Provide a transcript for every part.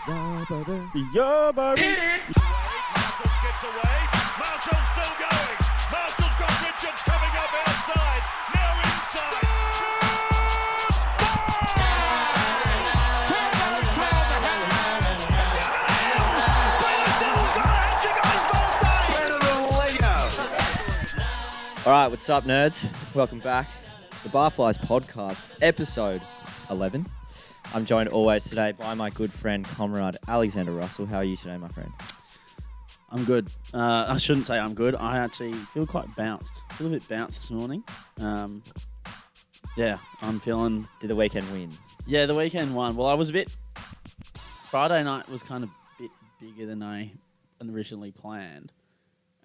Yeah, baby. Yeah, baby. Marshall gets away. Marshall's still going. Marshall's got Richards coming up outside. Now inside. All right, what's up, nerds? Welcome back. The Barflies Podcast, episode 11. I'm joined always today by my good friend, comrade Alexander Russell. How are you today, my friend? I'm good. I shouldn't say I'm good. I actually feel quite bounced. I feel a bit bounced this morning. Yeah, I'm feeling... Did the weekend win? Yeah, the weekend won. Well, I was a bit... Friday night was kind of a bit bigger than I originally planned.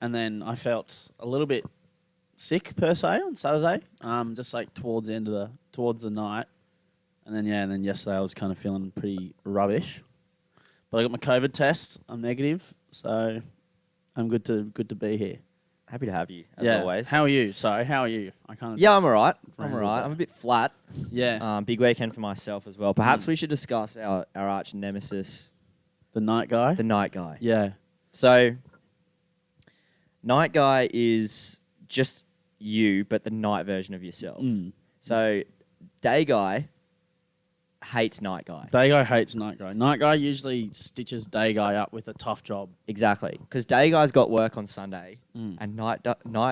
And then I felt a little bit sick, per se, on Saturday. Just like towards the night. And then yesterday I was kind of feeling pretty rubbish. But I got my COVID test. I'm negative, so I'm good to be here. Happy to have you, as always. How are you? Sorry, how are you? Yeah, I'm all right. I'm a bit flat. Yeah. Big weekend for myself as well. Perhaps we should discuss our arch nemesis. The night guy? The night guy. Yeah. So, night guy is just you, but the night version of yourself. So, day guy hates night guy. Day guy hates night guy. Night guy usually stitches day guy up with a tough job. Exactly. Because day guy's got work on Sunday, and night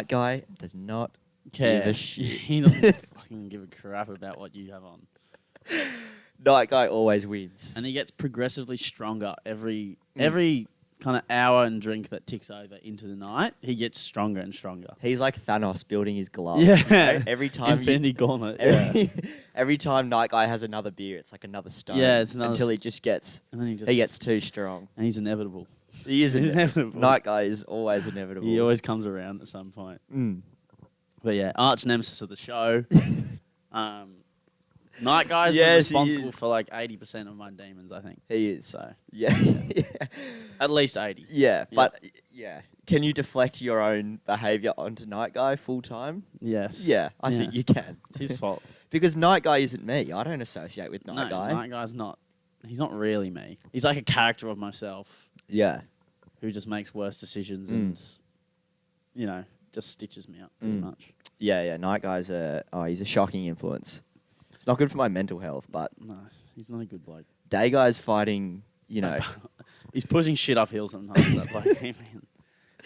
guy does not Care. give a shit. He doesn't fucking give a crap about what you have on. Night guy always wins. And he gets progressively stronger every kind of hour and drink that ticks over into the night. He gets stronger and stronger. He's like Thanos building his glove. Yeah. You know? Every time Infinity Gauntlet. every time night guy has another beer, it's like another stone. Yeah, it's another until he just gets And then he gets too strong. And he's inevitable. He is inevitable. Night guy is always inevitable. He always comes around at some point. But yeah, arch nemesis of the show. Night guy is responsible for like 80% of my demons, I think. He is. So Yeah. at least 80. Yeah, but yeah. Can you deflect your own behaviour onto night guy full time? Yes. Yeah, I think you can. It's his fault. Because night guy isn't me. I don't associate with night guy. Night guy's not. He's not really me. He's like a character of myself. Yeah. Who just makes worse decisions and, just stitches me up pretty much. Yeah. Night guy's he's a shocking influence. It's not good for my mental health, but No, he's not a good bloke. day guy's fighting, He's pushing shit uphill sometimes. That bloke. And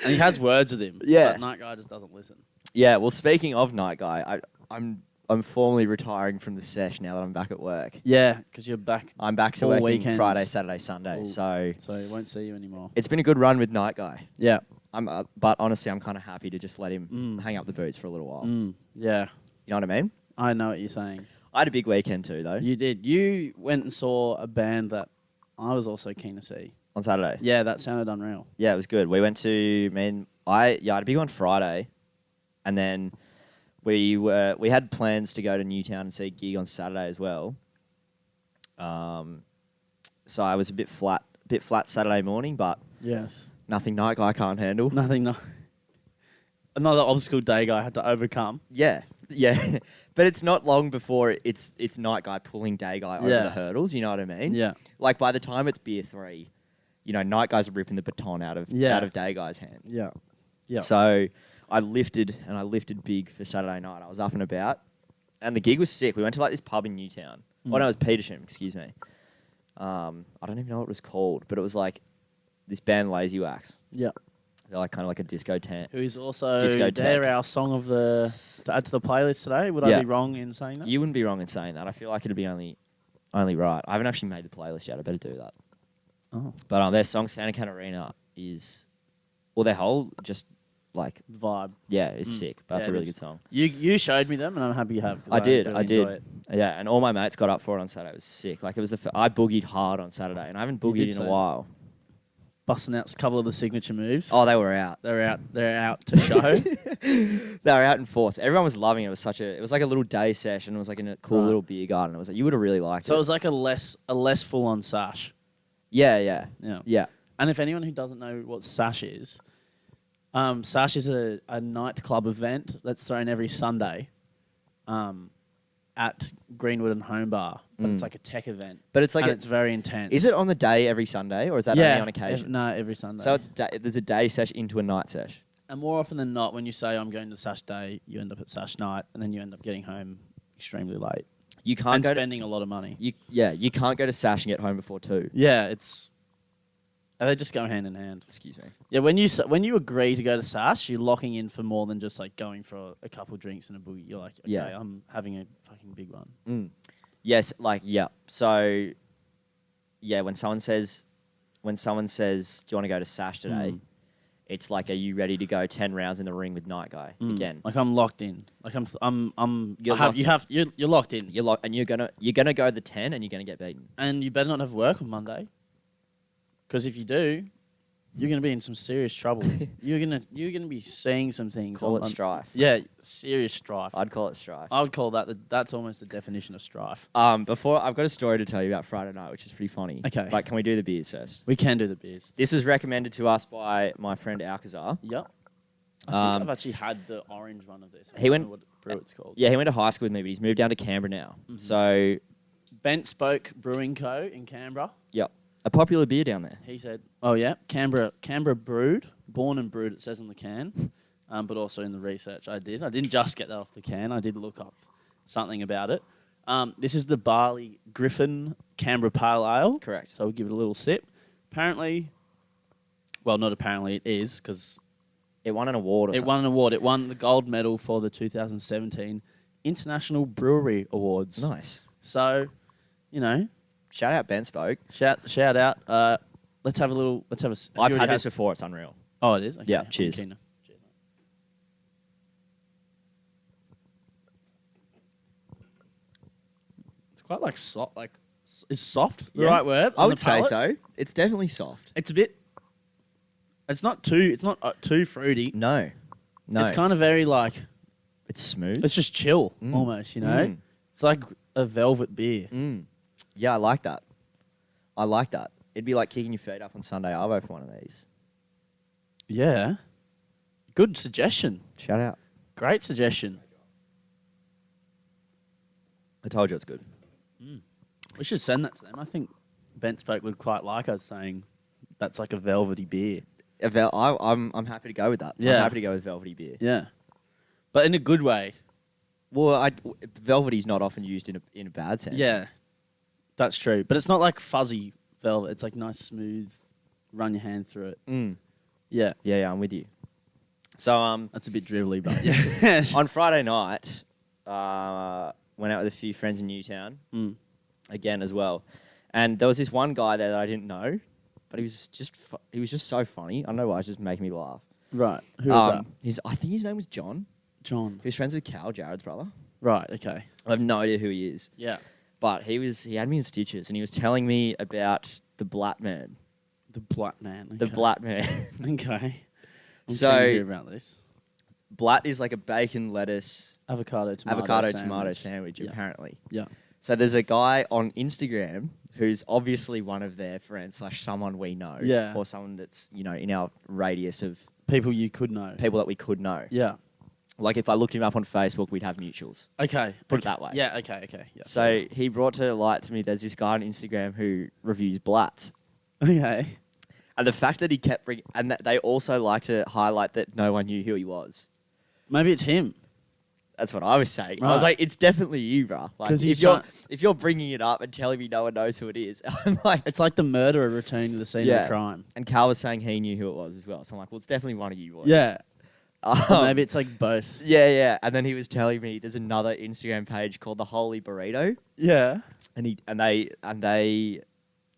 he has words with him. Yeah. But night guy just doesn't listen. Yeah, well, speaking of night guy, I'm formally retiring from the sesh now that I'm back at work. Yeah, because you're back. I'm back to all working weekends. Friday, Saturday, Sunday. Ooh. So he won't see you anymore. it's been a good run with night guy. Yeah. But honestly, I'm kind of happy to just let him hang up the boots for a little while. Yeah. You know what I mean? I know what you're saying. I had a big weekend too, though. You did. You went and saw a band that I was also keen to see. On Saturday. Yeah, that sounded unreal. Yeah, it was good. We went to I had a big one Friday, and then we had plans to go to Newtown and see a gig on Saturday as well. So I was a bit flat Saturday morning, but Yes. nothing night guy can't handle. Nothing. No. Another obstacle day guy had to overcome. Yeah. But it's not long before it's night guy pulling day guy over the hurdles. You know what I mean? Yeah. Like by the time it's beer 3, night guys are ripping the baton out of day guy's hand. Yeah. Yeah. So I lifted big for Saturday night. I was up and about, and the gig was sick. We went to like this pub in Newtown. Oh no, it was Petersham. Excuse me. I don't even know what it was called, but it was like this band Lazy Wax. Yeah. They're like kind of like a disco tent. Who is also Discotheque. our song of to add to the playlist today. Would I be wrong in saying that? You wouldn't be wrong in saying that. I feel like it'd be only right. I haven't actually made the playlist yet. I better do that. Oh. But their song Santa Catarina is, well, their whole just like Vibe. yeah, it's sick. But that's a really good song. You showed me them, and I'm happy you have. I did. Really enjoy it. Yeah, and all my mates got up for it on Saturday. It was sick. Like it was I boogied hard on Saturday, and I haven't boogied in a while. Busting out a couple of the signature moves. Oh, they were out. They're out to show. They were out in force. Everyone was loving it. It was like a little day session. It was like in a cool little beer garden. It was like you would have really liked it. So it was like a less full on sash. Yeah. And if anyone who doesn't know what sash is a nightclub event that's thrown every Sunday. at Greenwood and Home Bar, but it's like a tech event. But it's like and it's very intense. Is it on the day every Sunday, or is that only on occasion? No, every Sunday. So there's a day sesh into a night sesh. And more often than not, when you say I'm going to Sash Day, you end up at Sash Night, and then you end up getting home extremely late. You can't and go spending a lot of money. You can't go to Sash and get home before 2. Yeah, they just go hand in hand. Excuse me. Yeah, when you agree to go to Sash, you're locking in for more than just like going for a couple of drinks and a boogie. You're like, okay, I'm having a fucking big one. Yes, So, when someone says, do you want to go to Sash today? It's like, are you ready to go 10 rounds in the ring with Night Guy again? Like I'm locked in. Like you're locked in. You're locked, and you're gonna go the 10, and you're gonna get beaten. And you better not have work on Monday, because if you do, you're gonna be in some serious trouble. you're gonna be seeing some things. Call it strife. Yeah, serious strife. I'd call it strife. I would call that's almost the definition of strife. Before I've got a story to tell you about Friday night, which is pretty funny. Okay. But can we do the beers first? We can do the beers. This was recommended to us by my friend Alcazar. Yep. I think I've actually had the orange one of this. He went. What brew it's called. Yeah, he went to high school with me, but he's moved down to Canberra now. So, Bent Spoke Brewing Co. in Canberra. yep, a popular beer down there. He said, "Oh yeah, Canberra brewed, born and brewed." It says on the can, but also in the research I didn't just get that off the can. I did look up something about it. This is the Barley Griffin Canberra Pale Ale. Correct. So we'll give it a little sip. Apparently, well, not apparently, it is, because It won an award. it won an award. It won the gold medal for the 2017 International Brewery Awards. Nice. So, Shout out Ben Spoke. shout out. Let's have a. I've had this before. It's unreal. Oh, it is? Okay. Yeah, I'm cheers. keen to- It's quite like soft. Like, is soft the right word? I on would the say palate? so. It's definitely soft. It's a bit. It's not too fruity. No. It's kind of very like. It's smooth. It's just chill, almost. It's like a velvet beer. Yeah, I like that. It'd be like kicking your feet up on Sunday Arvo for one of these. Yeah. Good suggestion. Shout out. Great suggestion. I told you it's good. We should send that to them. I think Bent Spoke would quite like us saying that's like a velvety beer. I'm happy to go with that. Yeah. I'm happy to go with velvety beer. Yeah. But in a good way. Well, velvety's not often used in a bad sense. Yeah. That's true. But it's not like fuzzy velvet. It's like nice, smooth, run your hand through it. Yeah. Yeah, I'm with you. So That's a bit dribbly, but yeah. on Friday night, went out with a few friends in Newtown again as well, and there was this one guy there that I didn't know, but he was just so funny. I don't know why, it's just making me laugh. Right. Who is that? I think his name was John. John. He was friends with Cal, Jared's brother. Right, okay. I have no idea who he is. Yeah. But he had me in stitches, and he was telling me about the Blatt Man. The Blatt Man. Okay. The Blatt Man. Okay. I'm So- keen to hear about this. Blatt is like a bacon, lettuce, Avocado tomato sandwich, Yeah. apparently. Yeah. So there's a guy on Instagram who's obviously one of their friends / someone we know. Yeah. Or someone that's, in our radius of People you could know. people that we could know. Yeah. Like if I looked him up on Facebook, we'd have mutuals. Okay. Put it that way. Yeah, okay. Yeah. So he brought to light to me there's this guy on Instagram who reviews Blatt. Okay. And the fact that he kept bringing... And that they also like to highlight that no one knew who he was. Maybe it's him. That's what I was saying. Right. I was like, it's definitely you, bruh. Like, 'Cause he's if you're bringing it up and telling me no one knows who it is, I'm like... It's like the murderer returning to the scene of the crime. And Cal was saying he knew who it was as well. So I'm like, well, it's definitely one of you boys. Yeah. Or Um, maybe it's like both. Yeah. And then he was telling me there's another Instagram page called the Holy Burrito, Yeah. and they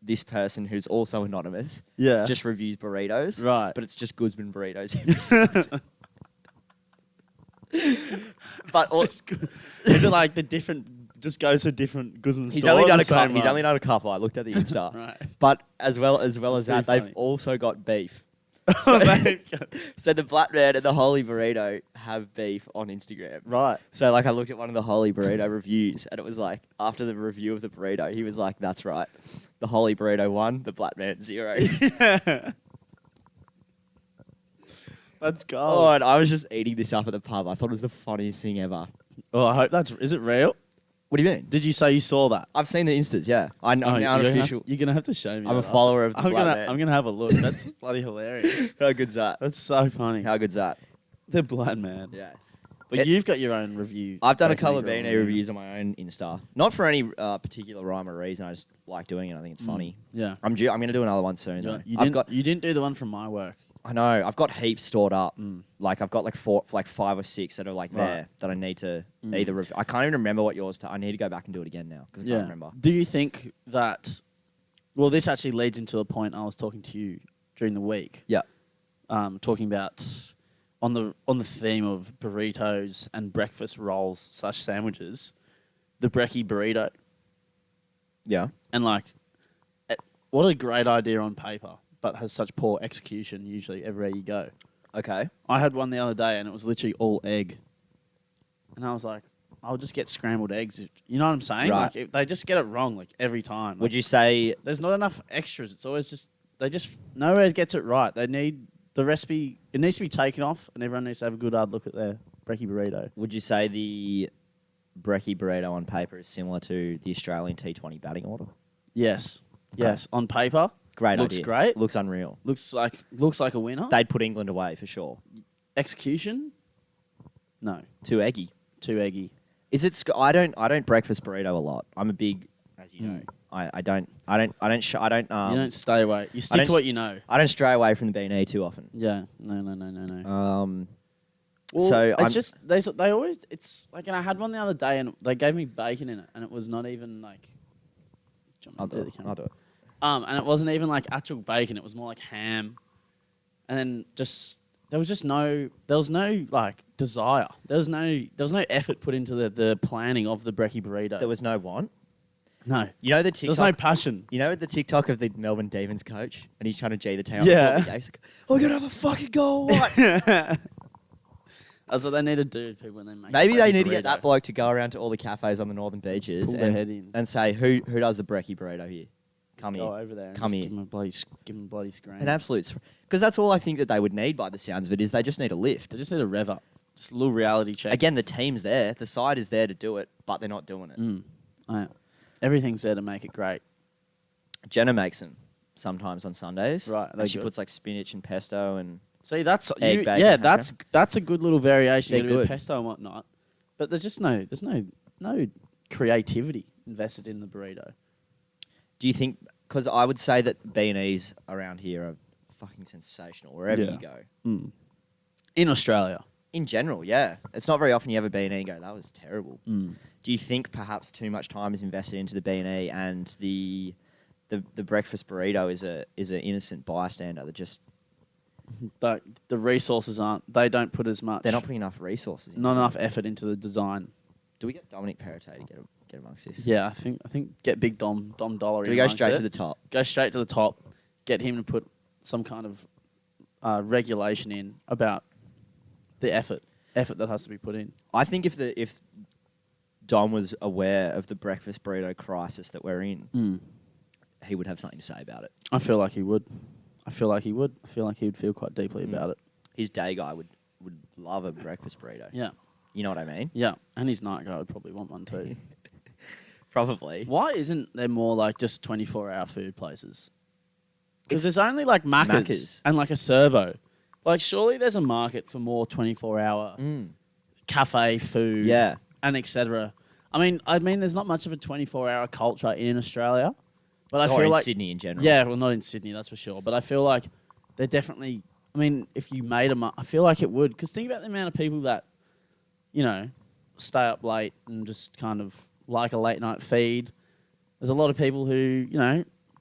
this person who's also anonymous Yeah. just reviews burritos. Right. But it's just Guzman burritos. But Is it like the different? Just goes to different Guzman he's stores? only done a the same couple. He's one? only done a couple. I looked at the Insta. Right. But as well as that, pretty they've funny. also got beef. So So the Blatt Man and the Holy Burrito have beef on Instagram. right. So like I looked at one of the Holy Burrito reviews, and it was like after the review of the burrito, he was like, "That's right, the Holy Burrito 1, the Blatt Man 0." Let's go. Oh, and I was just eating this up at the pub. I thought it was the funniest thing ever. Oh, I hope that's. Is it real? What do you mean? Did you say you saw that? I've seen the Instas, yeah. I'm now an official. You're gonna have to show me. I'm a that follower of the after. Black Man. I'm gonna have a look. That's bloody hilarious. How good's that? That's so funny. How good's that? The Blood Man. Yeah. But you've got your own review. I've done a couple of B&A reviews on my own Insta. Not for any particular rhyme or reason. I just like doing it. I think it's funny. Yeah. I'm going to do another one soon. Though. You didn't do the one from my work. I know. I've got heaps stored up. Like I've got like 5 or 6 that are like there that I need to either review. I can't even remember what yours. I need to go back and do it again now because I can't remember. Do you think that? Well, this actually leads into a point I was talking to you during the week. Yeah. Talking about on the theme of burritos and breakfast rolls / sandwiches, the Brekkie Burrito. Yeah. And like, what a great idea on paper, but has such poor execution usually everywhere you go. Okay. I had one the other day and it was literally all egg. And I was like, I'll just get scrambled eggs. You know what I'm saying? Right. Like they just get it wrong like every time. Would Like, you say there's not enough extras. It's always just nowhere gets it right. They need the recipe. It needs to be taken off, and everyone needs to have a good hard look at their Brekkie Burrito. Would you say the Brekkie Burrito on paper is similar to the Australian T20 batting order? Yes, yes. On paper, Great looks idea. great. Looks unreal. Looks like a winner. They'd put England away for sure. Execution, no, Too eggy. too eggy. Is it? I don't breakfast burrito a lot. I'm a big, as you know. I don't. You don't stay away. You stick to what you know. I don't stray away from the B&E too often. Yeah. No. Well, So it's just they always. It's like, and I had one the other day, and they gave me bacon in it, and it was not even like. I'll do it. I'll do it. And it wasn't even like actual bacon. It was more like ham, and then there was no like desire. There was no effort put into the planning of the Brekkie Burrito. There was no want. No. You know the TikTok. There's no passion. You know the TikTok of the Melbourne Demons coach, and he's trying to G the town. Yeah. He's like, "Oh, we gotta have a fucking goal." What? That's what they need to do, people, when they make. Maybe they need to burrito. get that bloke to go around to all the cafes on the northern beaches pull their head in. and say, "Who does the Brekkie Burrito here? Come Go here." over there. And Come just here. Give them a bloody scream. An absolute, because that's all I think that they would need by the sounds of it is they just need a lift. They just need a rev up. Just a little reality check. Again, the team's there, the side is there to do it, but they're not doing it. Yeah. Everything's there to make it great. Jenna makes them sometimes on Sundays. Right, And she good. puts like spinach and pesto and See, that's Egg, bacon, yeah, hash that's a good little variation. They're You got a bit of good. pesto and whatnot, but there's no creativity invested in the burrito. do you think, because I would say that B&Es around here are fucking sensational wherever Yeah. you go. In Australia. In general, yeah. It's not very often you have a B&E and go, that was terrible. Mm. Do you think perhaps too much time is invested into the B&E and the breakfast burrito is an innocent bystander that just But the resources they don't put as much. they're not putting enough resources in. not enough effort into the design. Do we get Dominic Perrottet to get amongst this? Yeah, I think get big Dom Dollar. Do we go straight to the top? Go straight to the top. Get him to put some kind of regulation in about the effort that has to be put in. I think if Dom was aware of the breakfast burrito crisis that we're in, he would have something to say about it. I feel like he would. I feel like he would feel quite deeply about it. His day guy would love a breakfast burrito. Yeah. You know what I mean? Yeah. And his night guy would probably want one too. Probably. Why isn't there more like just 24-hour food places? Because there's only like Macca's and like a servo. Like surely there's a market for more 24-hour cafe food and etc. I mean there's not much of a 24-hour culture in Australia. But I or feel in like Sydney in general. Yeah, well, not in Sydney, that's for sure. But I feel like they're definitely. I mean, if you made them, I feel like it would. Because think about the amount of people that, stay up late and just kind of like a late night feed. There's a lot of people who,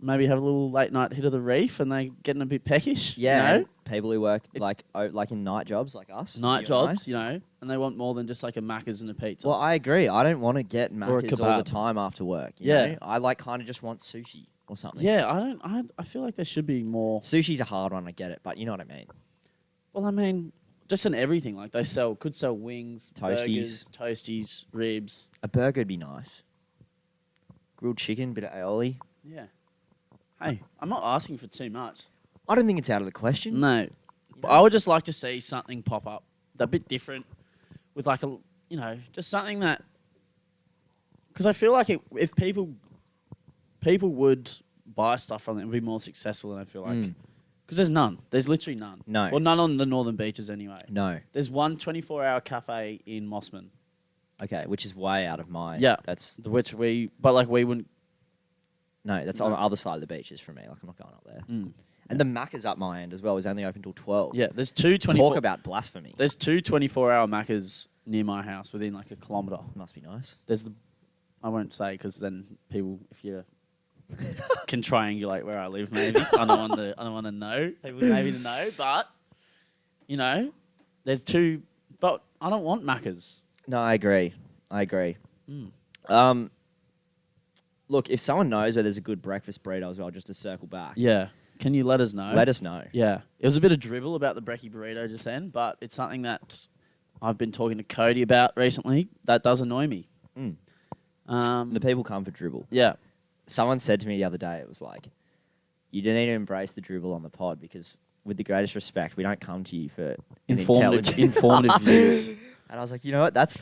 maybe have a little late night hit of the reef and they're getting a bit peckish. Yeah. You know? And people who work like in night jobs like us. Night you and I. jobs, and they want more than just like a Macca's and a pizza. Well, I agree. I don't want to get Or a Macca's all the kebab. time after work. You Yeah. know? I kind of just want sushi or something. Yeah, I feel like there should be more. Sushi's a hard one, I get it, but you know what I mean. Well, I mean, just in everything. Like they could sell wings, burgers, toasties, ribs. A burger would be nice. Grilled chicken, bit of aioli. Yeah. Hey, I'm not asking for too much. I don't think it's out of the question. No. But I would just like to see something pop up, a bit different, with like just something that Because I feel like if people would buy stuff from it, it would be more successful than I feel like. Because there's none. There's literally none. No. Well, none on the northern beaches anyway. No. There's one 24-hour cafe in Mossman. Okay, which is way out of my... Yeah. That's... Which we wouldn't... No, that's on the other side of the beaches for me. Like, I'm not going up there. And the Macca's up my end as well. Is only open till 12. Yeah, there's two 24... Talk about blasphemy. There's two 24-hour Maccas near my house within like a kilometre. Must be nice. There's the... I won't say because then people, if you can triangulate where I live, maybe. I don't want to know. People maybe to know, but, you know, there's two... But I don't want Maccas. No, I agree. Look, if someone knows where there's a good breakfast burrito as well, just to circle back. Yeah. Can you let us know? Let us know. Yeah. It was a bit of dribble about the Brekkie Burrito just then, but it's something that I've been talking to Kody about recently. That does annoy me. The people come for dribble. Yeah. Someone said to me the other day, it was like, you don't need to embrace the dribble on the pod because, with the greatest respect, we don't come to you for informative views. And I was like, you know what? That's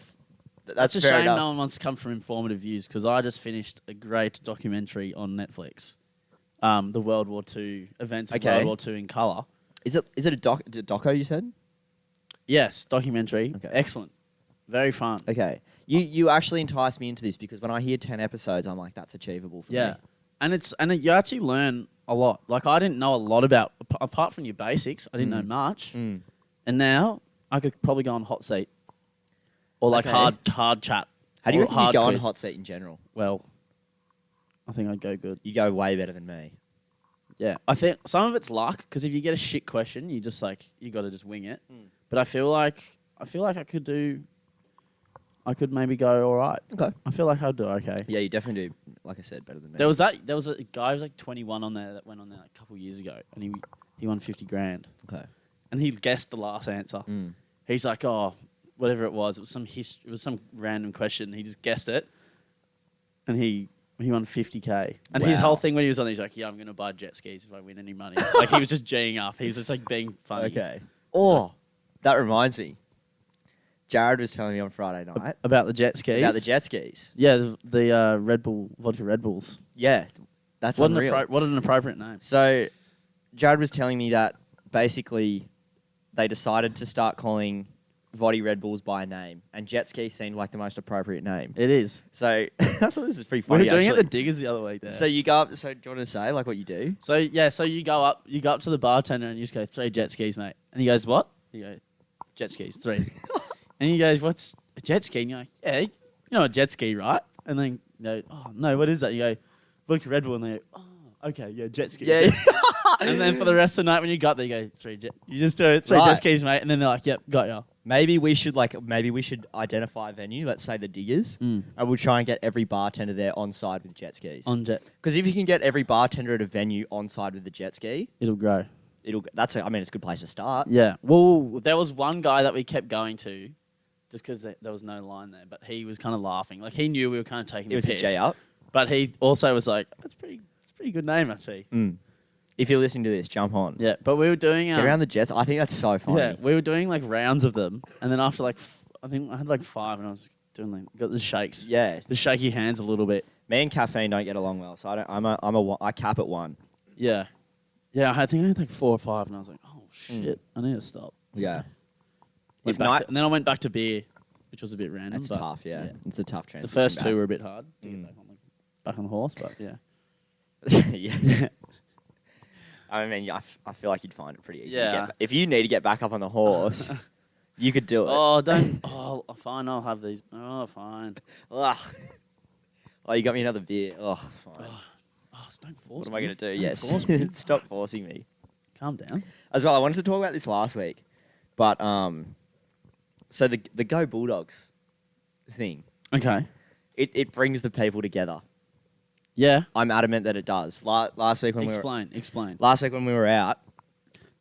It's a fair shame enough. no one wants to come for informative views because I just finished a great documentary on Netflix. The World War II events of World War II in colour. Is it a doco you said? Yes, documentary. Okay. Excellent. Very fun. Okay. You actually enticed me into this because when I hear 10 episodes, I'm like, that's achievable for me. And you actually learn a lot. Like I didn't know a lot about apart from your basics. I didn't know much. And now I could probably go on hot seat or like hard chat. How do you reckon you go on quiz. hot seat in general? Well, I think I'd go good. You go way better than me. Yeah, I think some of it's luck because if you get a shit question, you just like you got to just wing it. But I feel like I could maybe go all right. Okay. I feel like I'd do okay. Yeah, you definitely do, like I said, better than me. There was a guy who was like 21 on there that went on there like a couple of years ago, and he won 50 grand. Okay. And he guessed the last answer. He's like, oh, whatever it was some random question. He just guessed it, and he won 50K. And his whole thing when he was on, he's like, yeah, I'm gonna buy jet skis if I win any money. Like he was just G'ing up. He was just like being funny. Okay. Oh, that reminds me. Jared was telling me on Friday night about the jet skis. About the jet skis. Yeah, the Red Bull vodka Red Bulls. Yeah, that's what unreal. What an appropriate name. So, Jared was telling me that basically they decided to start calling Voddy Red Bulls by name, and jet ski seemed like the most appropriate name. It is. So I thought this is pretty funny. We were doing actually. it at the Diggers the other week. There. So you go up. So do you want to say like what you do? So you go up to the bartender and you just go 3 jet skis, mate. And he goes, what? You go, jet skis 3. And he goes, what's a jet ski? And you're like, yeah, you know a jet ski, right? And then they go, oh no, what is that? You go, vodka Red Bull, and they go, oh, okay, yeah, jet ski. Yeah. And then for the rest of the night when you got there, you go, 3 jet. You just do 3 jet skis, mate. And then they're like, yep, got ya. Maybe we should identify a venue. Let's say the Diggers, and we'll try and get every bartender there on side with jet skis. On jet, because if you can get every bartender at a venue on side with the jet ski, it'll grow. It's a good place to start. Yeah. Well, there was one guy that we kept going to, just because there was no line there, but he was kind of laughing. Like he knew we were kind of taking the piss. It was a J up, but he also was like, "It's a pretty good name actually." If you're listening to this, jump on. Yeah, but we were doing get around the jets. I think that's so funny. Yeah, we were doing like rounds of them, and then after like I think I had like 5, and I was doing got the shakes. Yeah, the shaky hands a little bit. Me and caffeine don't get along well, so I cap at 1. Yeah, yeah. I think I had like 4 or 5, and I was like, "Oh shit, I need to stop." So yeah. and then I went back to beer, which was a bit random. It's tough. Yeah, it's a tough transition. The first 2 were a bit hard to get back on the horse, but yeah. Yeah. I mean, I feel like you'd find it pretty easy. Yeah. If you need to get back up on the horse, you could do it. Oh, don't. Oh, fine. I'll have these. Oh, fine. Ugh. Oh, you got me another beer. Oh, fine. Oh, don't force me. What am I going to do? Yes. Force me. Stop forcing me. Calm down. As well, I wanted to talk about this last week, but so the Go Bulldogs thing. Okay. It brings the people together. Yeah. I'm adamant that it does. Last week when Explain. Last week when we were out.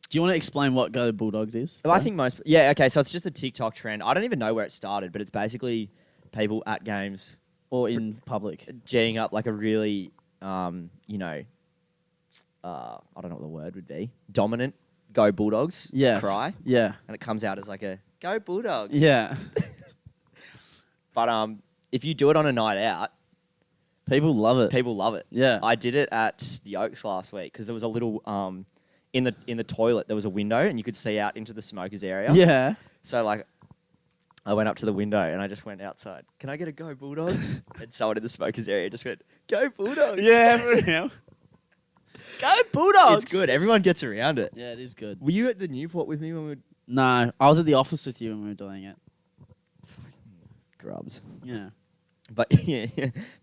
Do you want to explain what Go Bulldogs is? Well, I think most. Yeah. Okay. So it's just a TikTok trend. I don't even know where it started, but it's basically people at games or in public G'ing up like a really, I don't know what the word would be. Dominant Go Bulldogs. Yes. Cry. Yeah. And it comes out as like a Go Bulldogs. Yeah. But if you do it on a night out, People love it. People love it. Yeah. I did it at the Oaks last week because there was a little in the toilet there was a window and you could see out into the smokers area. Yeah. So like I went up to the window and I just went outside. Can I get a Go Bulldogs? And someone in the smokers area just went, Go Bulldogs. Yeah, for real. Go Bulldogs. It's good. Everyone gets around it. Yeah, it is good. Were you at the Newport with me when we were No, I was at the office with you when we were doing it. grubs? Yeah. But yeah,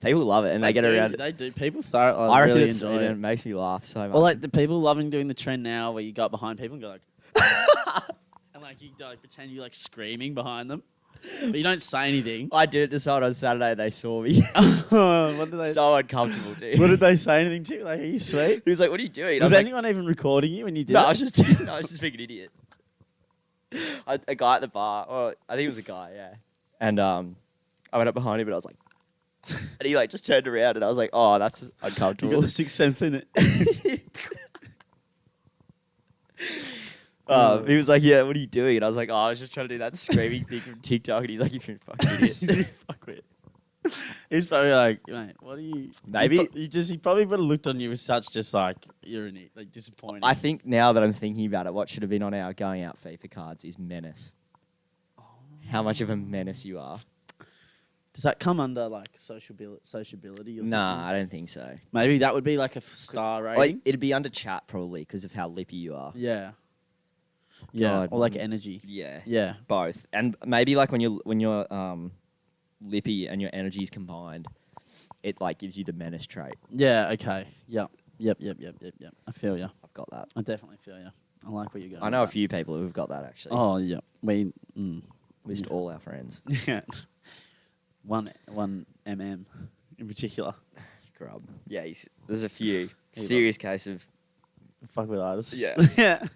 people love it and they get around it. They do. People thoroughly I reckon really it's, enjoy it it. makes me laugh so much. Well, like the people loving doing the trend now where you go up behind people and go like, and like you like pretend you're like screaming behind them, but you don't say anything. I did it to someone on Saturday. They saw me. What did they? So uncomfortable, dude. What did they say anything to you? Like, are you sweet? He was like, "What are you doing?" Was I was anyone even recording you when you did like, it? I was just being an idiot. A guy at the bar, or I think it was a guy, yeah. And I went up behind him and I was like, and he like just turned around and I was like, "Oh, that's You uncomfortable." got the sixth sense in it. He was like, "Yeah, what are you doing?" And I was like, "Oh, I was just trying to do that screaming thing from TikTok." And he's like, "You're a fucking idiot." Fuck with. He's probably like, mate, what are you? Maybe- He probably would have looked on you as such, just like you're an like disappointed. I think now that I'm thinking about it, what should have been on our going out FIFA cards is menace. How much of a menace you are. Does that come under like sociability or something? Nah, I don't think so. Maybe that would be like a star rating. Like, it'd be under chat probably because of how lippy you are. Yeah. Yeah. God. Or like energy. Yeah. Yeah. Both. And maybe like when you're lippy and your energies combined, it like gives you the menace trait. Yeah. Okay. Yep. Yep. I feel you. I've got that. I definitely feel you. I like what you're going. I know a with few people who've got that that. actually. Oh yeah. List all our friends. Yeah. One mm in particular. Grub. Yeah, there's a few. Serious case of Fuck with artists. Yeah. Yeah.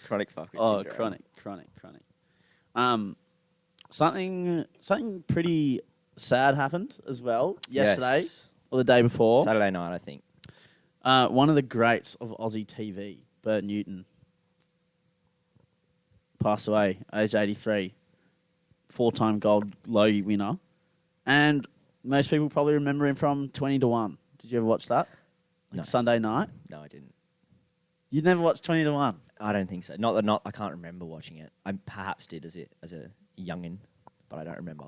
chronic fuckwit Oh, syndrome. chronic. Something pretty sad happened as well yesterday Yes. or the day before. Saturday night, I think. One of the greats of Aussie TV, Bert Newton, passed away, age 83, 4-time gold Logie winner, and most people probably remember him from 20 to 1. Did you ever watch that? Like No. Sunday night. No, I didn't. You'd never watched 20 to 1. I don't think so. I can't remember watching it. I perhaps did as a youngin, but I don't remember.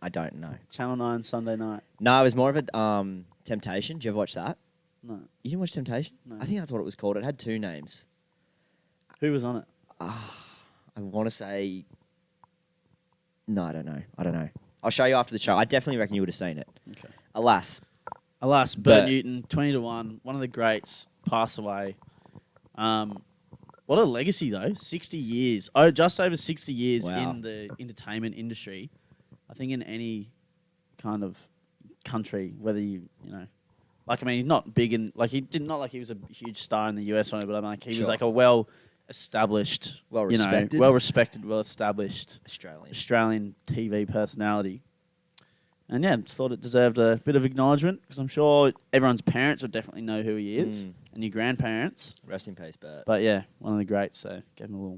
I don't know. Channel 9 Sunday night. No, it was more of a Temptation. Did you ever watch that? No. You didn't watch Temptation? No. I think that's what it was called. It had two names. Who was on it? I want to say. No, I don't know. I'll show you after the show. I definitely reckon you would have seen it. Okay. Alas, Bert Bert. Newton, 20 to 1, one of the greats, passed away. What a legacy though! 60 years. Oh, just over 60 years Wow. in the entertainment industry. I think in any kind of country, whether you know, like I mean, he's not big in like not like he was a huge star in the US or anything, but I mean, like he Sure. was like a well-established, Well-respected. well-respected, well-established Australian. Australian TV personality. And yeah, just thought it deserved a bit of acknowledgement because I'm sure everyone's parents would definitely know who he is, and your grandparents. Rest in peace, Bert. But yeah, one of the greats. So gave him a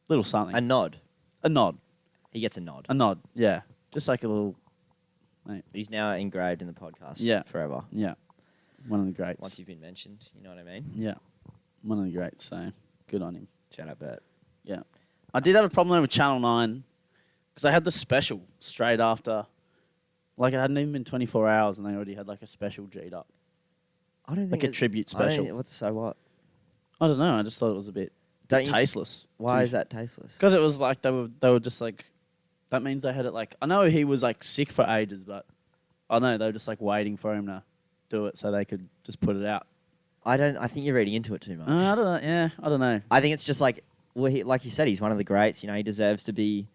little something, A nod. a nod, He gets a nod. Yeah, just like a little, He's now engraved in the podcast Yeah. forever. yeah, one of the greats. Once you've been mentioned, you know what I mean? Yeah, one of the greats. So good on him. Shout out, Bert. Yeah, I did have a problem with Channel 9 because they had the special straight after. Like it hadn't even been 24 hours, and they already had like a special G'd up, I don't like a tribute special. What? I don't know. I just thought it was a bit Don't you? tasteless. Why is that tasteless? Because it was like they were just like, that means they had it like, I know he was like sick for ages, but I know they were just like waiting for him to do it so they could just put it out. I think you're reading into it too much. I don't know. Yeah, I don't know. I think it's just like, like you said, he's one of the greats. You know, he deserves to be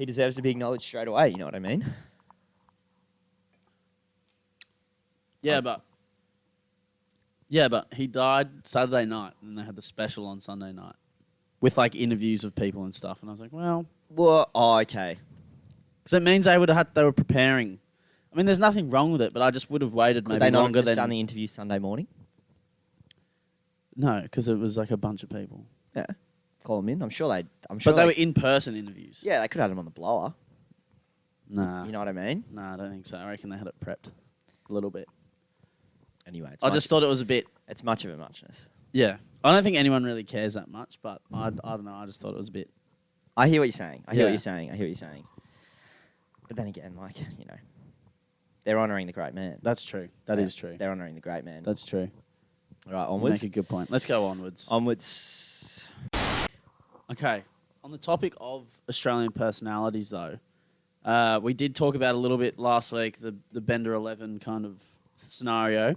acknowledged straight away. You know what I mean? Yeah, but he died Saturday night, and they had the special on Sunday night with like interviews of people and stuff. And I was like, well, Okay. because it means they were preparing. I mean, there's nothing wrong with it, but I just would have waited Could maybe they not longer have just than done the interview Sunday morning? No, because it was like a bunch of people. Yeah. Call them in. I'm sure But they were in-person interviews. Yeah, they could have had him on the blower. Nah. You know what I mean? Nah, I don't think so. I reckon they had it prepped a little bit. Anyway, I just thought it was a bit... It's much of a muchness. Yeah. I don't think anyone really cares that much, but I don't know. I just thought it was a bit... I hear what you're saying. I hear what Yeah. you're saying. I hear what you're saying. But then again, like, you know, they're honouring the great man. That's true. That is true. They're honouring the great man. That's true. All right, You onwards. make a good point. Let's go onwards. Onwards. Okay. On the topic of Australian personalities, though, we did talk about a little bit last week, the Bender 11 kind of scenario,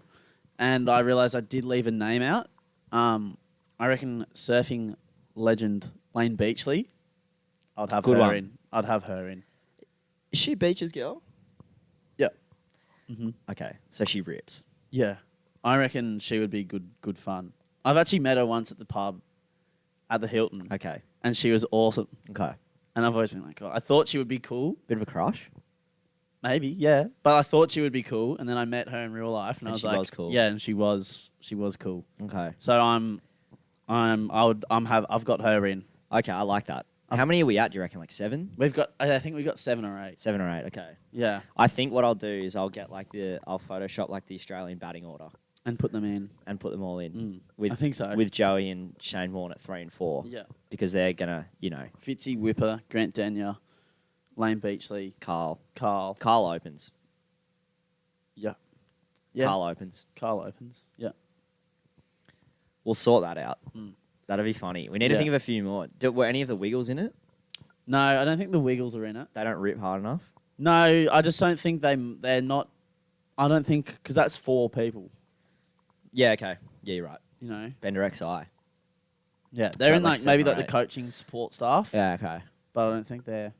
and I realised I did leave a name out. I reckon surfing legend Lane Beachley, I'd have Good her one. in. I'd have her in. Is she a Beaches girl? Yeah. Mm-hmm. Okay, so she rips. Yeah. I reckon she would be good fun. I've actually met her once at the pub at the Hilton, Okay. and she was awesome. Okay. And I've always been like, oh, I thought she would be cool. Bit of a crush? Maybe, yeah. But I thought she would be cool, and then I met her in real life, and I And was she like, was cool. yeah, and she was cool. Okay. So I've got her in. Okay, I like that. How many are we at, do you reckon? Like 7? I think we've got 7 or 8. 7 or 8, okay. Yeah, I think what I'll do is I'll Photoshop like the Australian batting order and put them in. and put them all in I think so. with Joey and Shane Warne at 3 and 4 Yeah, because they're gonna, you know, Fitzy, Whipper, Grant Denyer, Lane Beachley, Carl opens. Yeah, Carl opens. Carl opens. Yeah, We'll sort that out. Mm. That'll be funny. We need to Yeah. think of a few more. Were any of the Wiggles in it? no, I don't think the Wiggles are in it. They don't rip hard enough. No, I just don't think they're not. I don't think because that's 4 people. Yeah, okay. Yeah, you're right. You know. Bender XI. Yeah, they're right, in like like maybe 7 or like the 8. coaching support staff. Yeah, okay. But I don't think they're.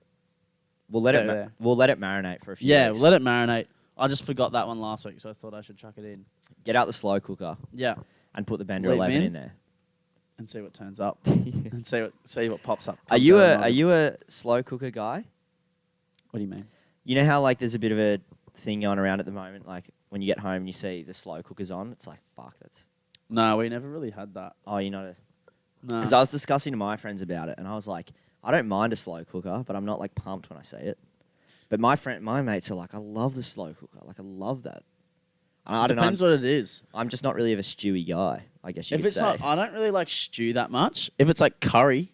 We'll let Yeah. we'll let it marinate for a few Yeah, weeks. let it marinate. I just forgot that one last week, so I thought I should chuck it in. Get out the slow cooker Yeah, and put the Bender Leave 11 in. in there. and see what turns up, and see what pops up. Are you a slow cooker guy? What do you mean? You know how like there's a bit of a thing going around at the moment, like when you get home and you see the slow cookers on, it's like fuck, that's No, we never really had that. oh, you know, No, because I was discussing to my friends about it, and I was like, I don't mind a slow cooker, but I'm not like pumped when I see it. But my mates are like, I love the slow cooker, like I love that. I don't know. depends what it is. I'm just not really of a stewy guy, I guess you If could it's say. not, I don't really like stew that much. If it's like curry,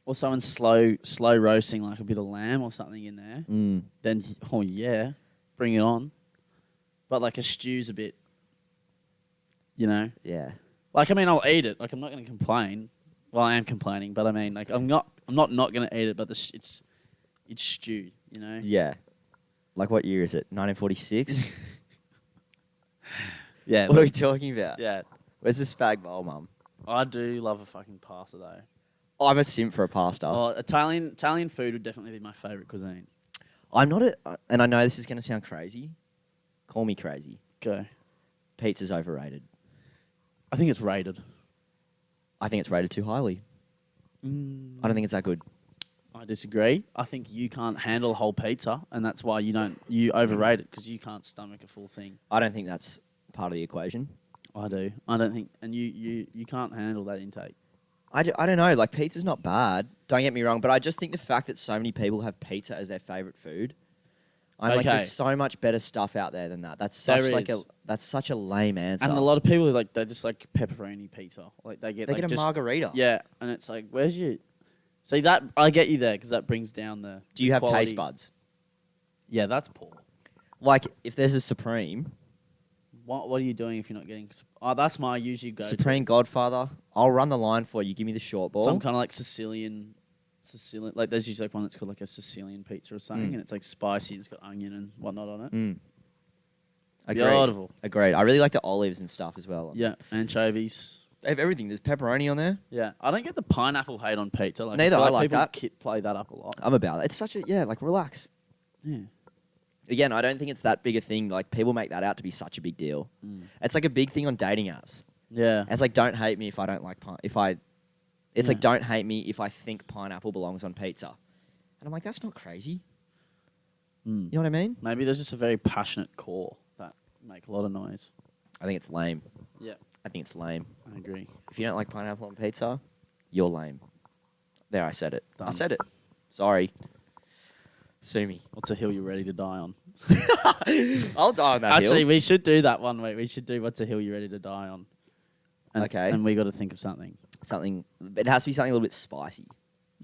or someone slow roasting like a bit of lamb or something in there, then oh yeah, bring it on. But like a stew's a bit, you know. Yeah. Like I mean, I'll eat it. Like I'm not going to complain. Well, I am complaining, but I mean, like I'm not going to eat it. But it's stewed, you know. Yeah. Like what year is it? 1946? Yeah. What are we talking about? Yeah. Where's the spag bowl, mum? I do love a fucking pasta though. Oh, I'm a simp for a pasta. Oh, Italian food would definitely be my favorite cuisine. I'm not and I know this is going to sound crazy. Call me crazy. Go. Pizza's overrated. I think it's rated. I think it's rated too highly. I don't think it's that good. I disagree. I think you can't handle a whole pizza, and that's why you overrate it because you can't stomach a full thing. I don't think that's part of the equation. I do. I don't think, and you can't handle that intake. I don't know. Like, pizza's not bad. Don't get me wrong. But I just think the fact that so many people have pizza as their favourite food, I'm like, Okay. there's so much better stuff out there than that. That's There such like is. that's such a lame answer. And a lot of people like they just like pepperoni pizza. Like they get they like get a just, margarita. Yeah, and it's like, where's your? See that I get you there because that brings down the. Do you have quality. taste buds? Yeah, that's poor. Like, if there's a Supreme, What are you doing if you're not getting? Oh, that's my usually go. Supreme Godfather, I'll run the line for you. Give me the short ball. Some kind of like Sicilian. Like there's usually like one that's called like a Sicilian pizza or something, and it's like spicy and it's got onion and whatnot on it. Agreed. Beautiful. Agreed. I really like the olives and stuff as well. Yeah, anchovies. They have everything. There's pepperoni on there. Yeah, I don't get the pineapple hate on pizza. Like, Neither, feel I like people that. Play that up a lot. I'm about it. It's such a, like, relax. Yeah. Again, I don't think it's that big a thing. Like, people make that out to be such a big deal. It's like a big thing on dating apps. Yeah. It's like, don't hate me if I don't like It's like, don't hate me if I think pineapple belongs on pizza. And I'm like, that's not crazy. You know what I mean? Maybe there's just a very passionate core that make a lot of noise. I think it's lame. Yeah, I think it's lame. I agree. If you don't like pineapple on pizza, you're lame. There, I said it. I Done. said it. Sorry. Sue me. What's a hill you're ready to die on? I'll die on that Actually, hill. we should do that one week. We should do what's a hill you're ready to die on. And, Okay. And we got to think of something. Something. It has to be something a little bit spicy.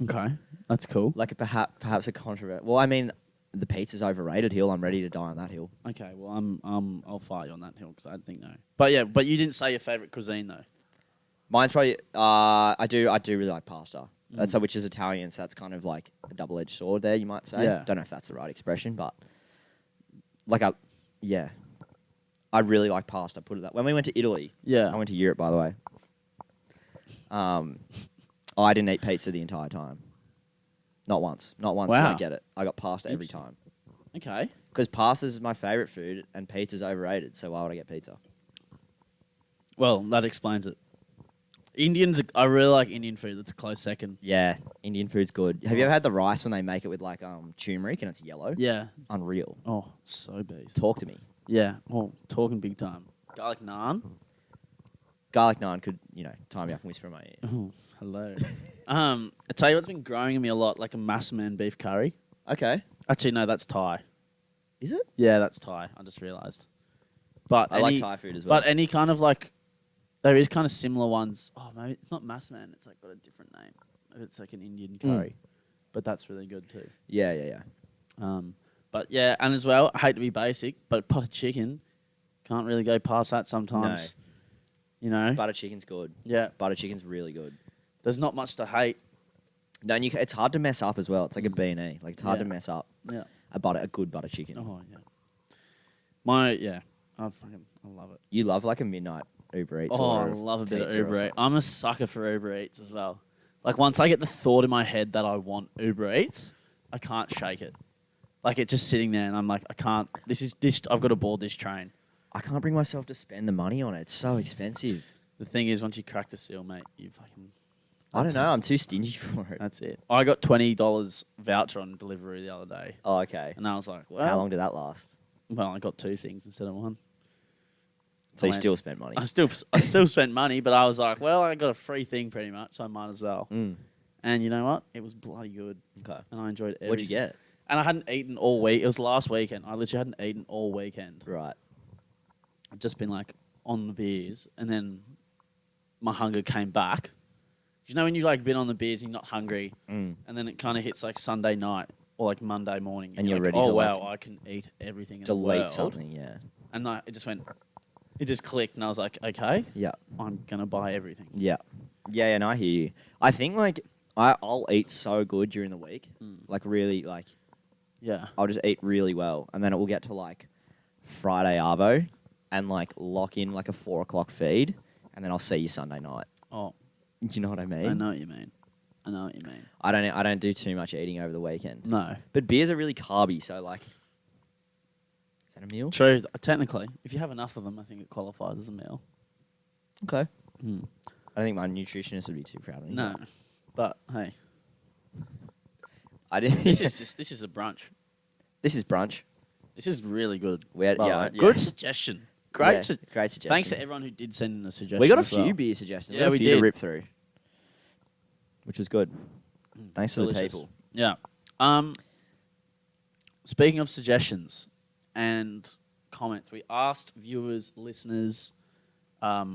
Okay. That's cool. Like perhaps a controversial. Well, I mean, the pizza's overrated hill. I'm ready to die on that hill. Okay. Well, I'll fight you on that hill because I think no. But yeah, but you didn't say your favorite cuisine though. Mine's probably. I do really like pasta. That's which is Italian, so that's kind of like a double-edged sword there, you might say. Yeah. Don't know if that's the right expression, but yeah. I really like pasta. Put it that. When we went to Italy, Yeah. I went to Europe, by the way. I didn't eat pizza the entire time. Not once. Not once did I Wow. get it. I got pasta every time. Okay. Because pasta is my favourite food and pizza's overrated, so why would I get pizza? Well, that explains it. I really like Indian food. That's a close second. Yeah, Indian food's good. Have you ever had the rice when they make it with like turmeric and it's yellow? Yeah. Unreal. Oh, so beast. Talk to me. Yeah. Oh, talking big time. Garlic naan. Garlic naan could, tie me up and whisper in my ear. Oh, hello. I tell you what's been growing in me a lot, like a massaman beef curry. Okay. Actually, no, that's Thai. Is it? Yeah, that's Thai. I just realised. But I like Thai food as well. But any kind of like, there is kind of similar ones. Oh, maybe it's not massaman. It's like got a different name. Maybe it's like an Indian curry. But that's really good too. Yeah. But yeah, and as well, I hate to be basic, but potted chicken, can't really go past that sometimes. You know? Butter chicken's good. Yeah. Butter chicken's really good. There's not much to hate. No, and it's hard to mess up as well. It's like a B&E. Like, it's hard to mess up Yeah. a good butter chicken. Oh, yeah. I love it. You love like a midnight Uber Eats Oh, I order of love a bit of pizza or Uber Eats. something. I'm a sucker for Uber Eats as well. Like, once I get the thought in my head that I want Uber Eats, I can't shake it. Like, it's just sitting there, and I'm like, I can't. I've got to board this train. I can't bring myself to spend the money on it. It's so expensive. The thing is, once you crack the seal, mate, you fucking... I don't know. I'm too stingy for it. That's it. I got $20 voucher on delivery the other day, Oh, okay. and I was like, well... How long did that last? Well, I got 2 things instead of 1. So you Fine. still spent money. I still spent money, but I was like, well, I got a free thing pretty much, so I might as well. And you know what? It was bloody good. Okay. And I enjoyed it. What'd you get? And I hadn't eaten all week. It was last weekend. I literally hadn't eaten all weekend. Right. I'd just been like on the beers, and then my hunger came back. You know when you like been on the beers and you're not hungry, and then it kind of hits like Sunday night or like Monday morning, And you're like, ready oh to, wow, like, I can eat everything in the Delete world. something, yeah. And it just clicked, and I was like, okay, Yeah. I'm gonna buy everything. Yeah. Yeah, and I hear you. I think like I'll eat so good during the week. Like really like Yeah. I'll just eat really well. And then it will get to like Friday Arvo and like lock in like a 4 o'clock feed and then I'll see you Sunday night. Oh, Do you know what I mean? I know what you mean. I don't do too much eating over the weekend. No. But beers are really carby, so like is that a meal? True. Technically, if you have enough of them, I think it qualifies as a meal. Okay. Hmm. I don't think my nutritionist would be too proud of me. No. But hey, I didn't this is a brunch. This is brunch. This is really good. We had, by the yeah, way. yeah. Good suggestion. Great. Yeah, great suggestion. Thanks to everyone who did send in a suggestion. We got a as few well. beer suggestions. Yeah, We got a we few to did. rip through, which was good. Thanks to the Delicious. people. Yeah. Speaking of suggestions and comments, we asked viewers, listeners,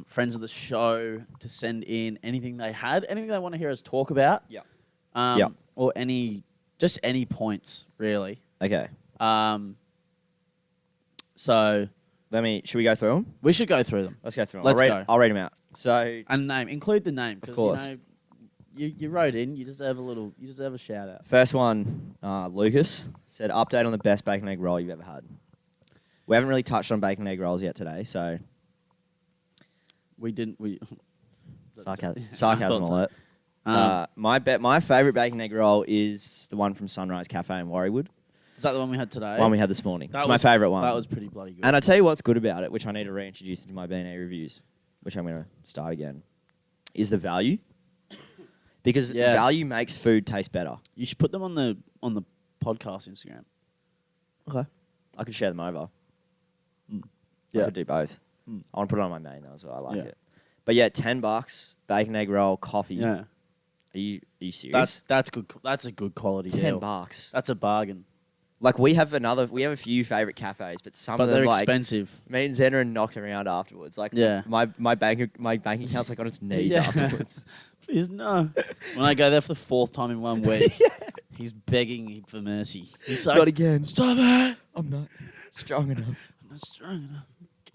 friends of the show to send in anything they had, anything they want to hear us talk about. Yeah. Or just any points, really. Okay. So Should we go through them? we should go through them. Let's go through them. Let's go. I'll read them out. So, And name, include the name, Of because course. you wrote in. You deserve a shout out. first one, Lucas said, update on the best bacon egg roll you've ever had. We haven't really touched on bacon egg rolls yet today, so We didn't. We sarcasm so. alert. My favourite bacon egg roll is the one from Sunrise Cafe in Warriewood. Is that the one we had today? One we had this morning. That It's my was- favourite one. That was pretty bloody good. And I tell you what's good about it, which I need to reintroduce into my B&A reviews, which I'm going to start again, is the value. Because Yes. value makes food taste better. You should put them on the podcast Instagram. Okay. I could share them over. I Yeah. could do both. I want to put it on my main though as well. I like Yeah. it. But yeah, $10, bacon egg roll, coffee. Yeah. Are you serious? That's good. That's a good quality $10. deal. That's a bargain. Like we have a few favorite cafes, but some But of them they're like expensive. me and Zen are knocked around afterwards. Like Yeah. my bank account's like on its knees Yeah. afterwards. Please no. When I go there for the 4th time in 1 week, he's begging for mercy. He's like, Not again. stop it. I'm not strong enough. I'm not strong enough.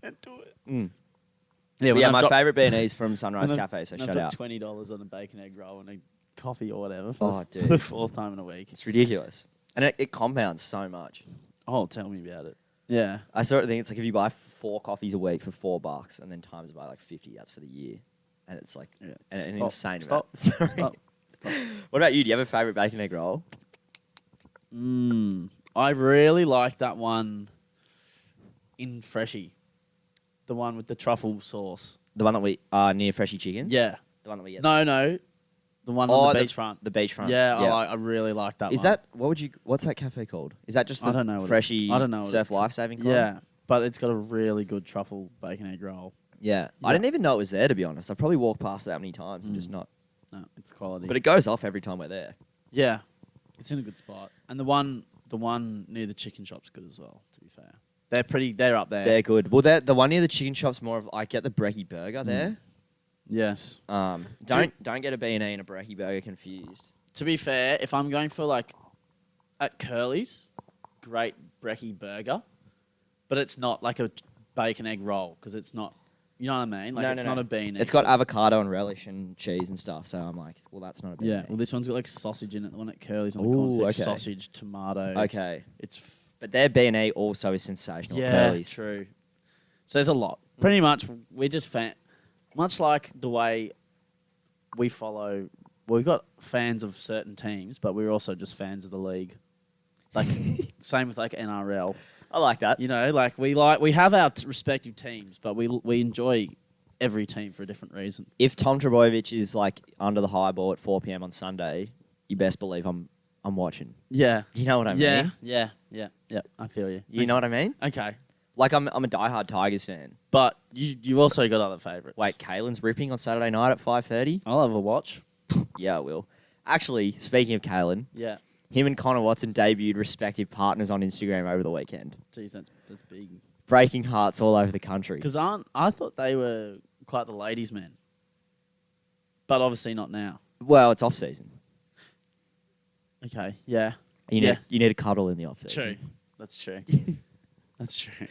Can't do it. Mm. Yeah, But yeah, my I've favourite B&E is from Sunrise when Cafe, so I've shout dropped out. $20 on a bacon egg roll and a coffee or whatever Oh, for dude. the 4th time in a week. It's ridiculous. And it compounds so much. Oh, tell me about it. Yeah. I sort of think it's like if you buy 4 coffees a week for $4 and then times it by like 50, that's for the year. And it's like an insane amount. Sorry. Stop. What about you? Do you have a favourite bacon egg roll? I really like that one in Freshie. The one with the truffle sauce. The one that we near Freshie Chickens? Yeah. The one that we get. No. The one on the beachfront. The beachfront. Yeah, I really like that Is one. that what's that cafe called? Is that just the I don't know what Freshie I don't know what Surf it's called. Life Saving Club? Yeah, but it's got a really good truffle bacon egg roll. Yeah. I didn't even know it was there, to be honest. I've probably walked past it that many times and just not. No, it's quality. But it goes off every time we're there. yeah, it's in a good spot. And the one near the chicken shop's good as well, to be fair. They're up there. They're good. Well, the one near the chicken shop's more of, I get the Brekkie burger there. Yes. Don't get a B&E and a Brekkie burger confused. To be fair, if I'm going for like at Curly's, great Brekkie burger, but it's not like a bacon egg roll because it's not. You know what I mean? Like it's not a bean. It's got avocado and relish and cheese and stuff. So I'm like, well, that's not a B&E. Yeah. Well, this one's got like sausage in it. The one at Curly's on the Ooh, corner, okay. sausage, tomato. Okay. It's But their B&E also is sensational. yeah, Curly's. true. So there's a lot. Pretty much, we're just much like the way we follow. Well, we've got fans of certain teams, but we're also just fans of the league. Like same with like NRL. I like that. You know, like we have our respective teams, but we enjoy every team for a different reason. If Tom Trbojevic is like under the high ball at 4 p.m. on Sunday, you best believe I'm watching. Yeah. You know what I mean? Yeah. I feel you. You know what I mean? Okay. Like I'm a diehard Tigers fan. But you also got other favourites. Wait, Kalyn's ripping on Saturday night at 5:30. I'll have a watch. Yeah, I will. Actually, speaking of Kalyn, Yeah. him and Connor Watson debuted respective partners on Instagram over the weekend, Jeez, that's big. breaking hearts all over the country. Because I thought they were quite the ladies' men. But obviously not now. Well, it's off season. Okay, yeah. You need a cuddle in the off season. True. That's true. That's true.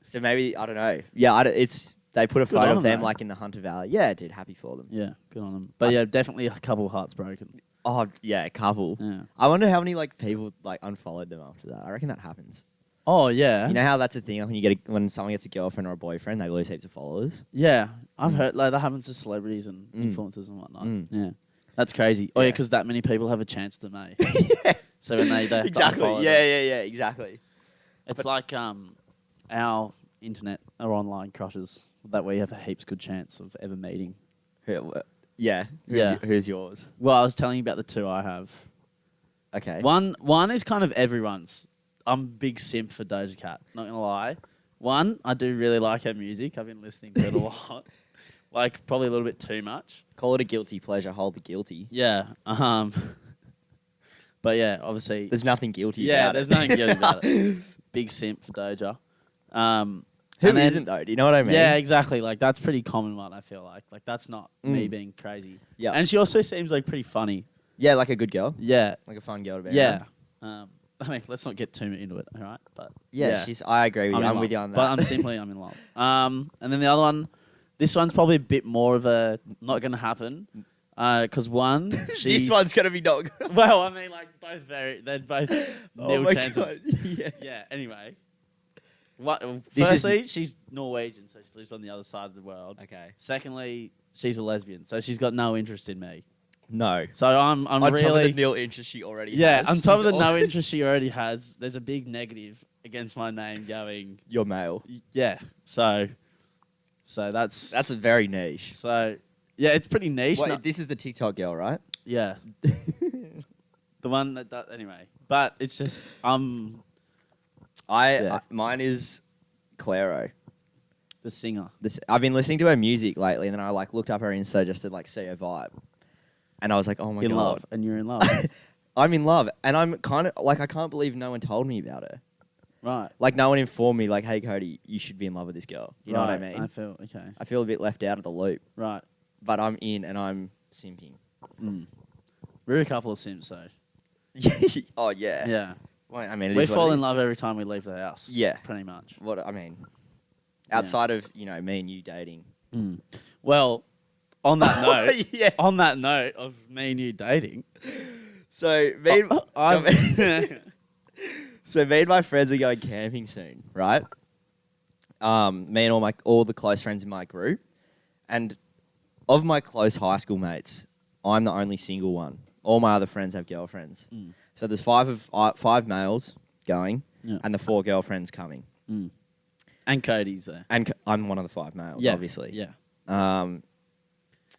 So maybe I don't know. Yeah, they put a Good photo on of them, them though. like in the Hunter Valley. Yeah, dude, happy for them. Yeah, good on them. But yeah, definitely a couple hearts broken. Oh yeah, a couple. Yeah. I wonder how many like people like unfollowed them after that. I reckon that happens. Oh yeah. You know how that's a thing like, when someone gets a girlfriend or a boyfriend, they lose heaps of followers. Yeah, I've heard like that happens to celebrities and influencers and whatnot. Yeah, that's crazy. Oh yeah, because that many people have a chance to know. Yeah. So when they have to Exactly. unfollow them. Yeah, exactly. It's like our internet or online crushes that we have a heaps good chance of ever meeting. Yeah. Who's yours? Well, I was telling you about the two I have. Okay. One is kind of everyone's. I'm a big simp for Doja Cat, not gonna lie. One, I do really like her music. I've been listening to it a lot. Like probably a little bit too much. Call it a guilty pleasure. Hold the guilty. Yeah. But yeah, obviously. There's nothing guilty Yeah, about there's it. nothing guilty about it. Big simp for Doja. Who and then- isn't though? Do you know what I mean? Yeah, exactly. Like that's pretty common one. I feel like that's not me being crazy. Yeah. And she also seems like pretty funny. Yeah, like a good girl. Yeah. Like a fun girl to be Yeah. around. I mean, let's not get too into it, all right? But Yeah, I agree with you. I'm in with you love. on that. But I'm in love. And then the other one, this one's probably a bit more of a not going to happen. Because one, this one's gonna be not good. well, I mean, like they're both Oh nil my chance of- god. Yeah. Yeah. Anyway, what? This is- Firstly, she's Norwegian, so she lives on the other side of the world. Okay. Secondly, she's a lesbian, so she's got no interest in me. No. So I'm On really top of the nil interest she already yeah. has. On top of the She's no interest she already has, there's a big negative against my name going. You're male. Yeah. So that's That's a very niche. so yeah. It's pretty niche. Wait, this is the TikTok girl, right? Yeah. The one that anyway, but it's just Yeah. Mine is Claro. the singer. I've been listening to her music lately, and then I like looked up her Insta just to like see her vibe, and I was like, oh my in god. love, and you're in love. I'm in love, and I'm kind of like I can't believe no one told me about it. Right. Like no one informed me. Like, hey Cody, you should be in love with this girl. You know what I mean? I feel okay. I feel a bit left out of the loop, Right. but I'm in and I'm simping. We're a couple of simps though. Oh yeah. Yeah. Well, I mean, We fall in love every time we leave the house. Yeah. Pretty much. What I mean, outside of me and you dating. Well, on that note, Yeah. on that note of me and you dating, So me, and my friends are going camping soon, right? Me and all the close friends in my group, and of my close high school mates, I'm the only single one. All my other friends have girlfriends. So there's five males going, and the 4 girlfriends coming. and Cody's there. And I'm one of the 5 males, obviously. Yeah.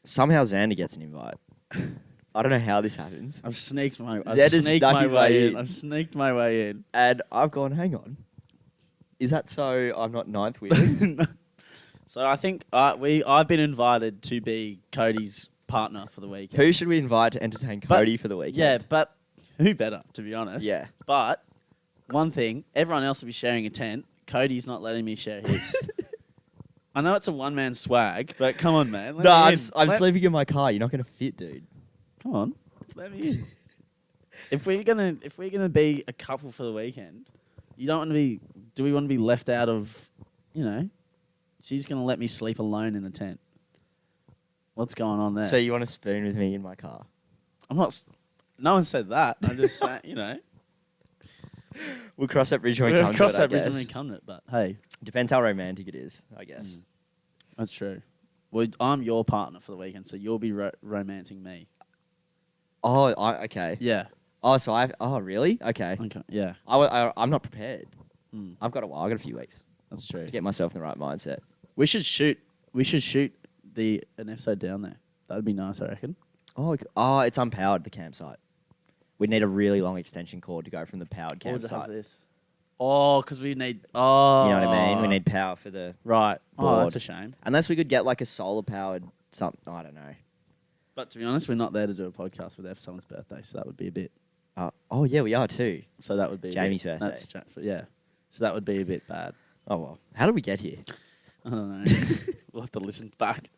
Somehow Xander gets an invite. I don't know how this happens. I've sneaked my Xander's way in. I've sneaked my way in. And I've gone, hang on. Is that so I'm not ninth wheeling? So I think I've been invited to be Cody's partner for the weekend. Who should we invite to entertain Cody for the weekend? Yeah, but who better, to be honest? Yeah. But one thing, everyone else will be sharing a tent. Cody's not letting me share his. I know it's a one-man swag, but come on, man. I'm sleeping in my car. You're not going to fit, dude. Come on, let me in. If we're gonna be a couple for the weekend, you don't want to be. Do we want to be left out of? She's gonna let me sleep alone in a tent. What's going on there? So you want to spoon with me in my car? I'm not. No one said that. I'm just saying. We'll cross that bridge when we We'll come to cross it, that I bridge when guess. we come to it. But hey, Depends how romantic it is, I guess. that's true. Well, I'm your partner for the weekend, so you'll be romancing me. Oh, okay. Yeah. Oh, oh, really? Okay. Okay. Yeah. I'm not prepared. I've got a few weeks That's true. to get myself in the right mindset. We should shoot an episode down there. That'd be nice, I reckon. Oh, it's unpowered, the campsite. We'd need a really long extension cord to go from the powered Or just have campsite. this. Oh, because we need. Oh. You know what I mean? We need power for the Right. Oh, board. that's a shame. Unless we could get like a solar powered something. I don't know. But to be honest, we're not there to do a podcast with someone's birthday, so that would be a bit. Oh yeah, we are too. So that would be Jamie's birthday. Yeah. So that would be a bit bad. Oh well. How did we get here? I don't know. We'll have to listen back.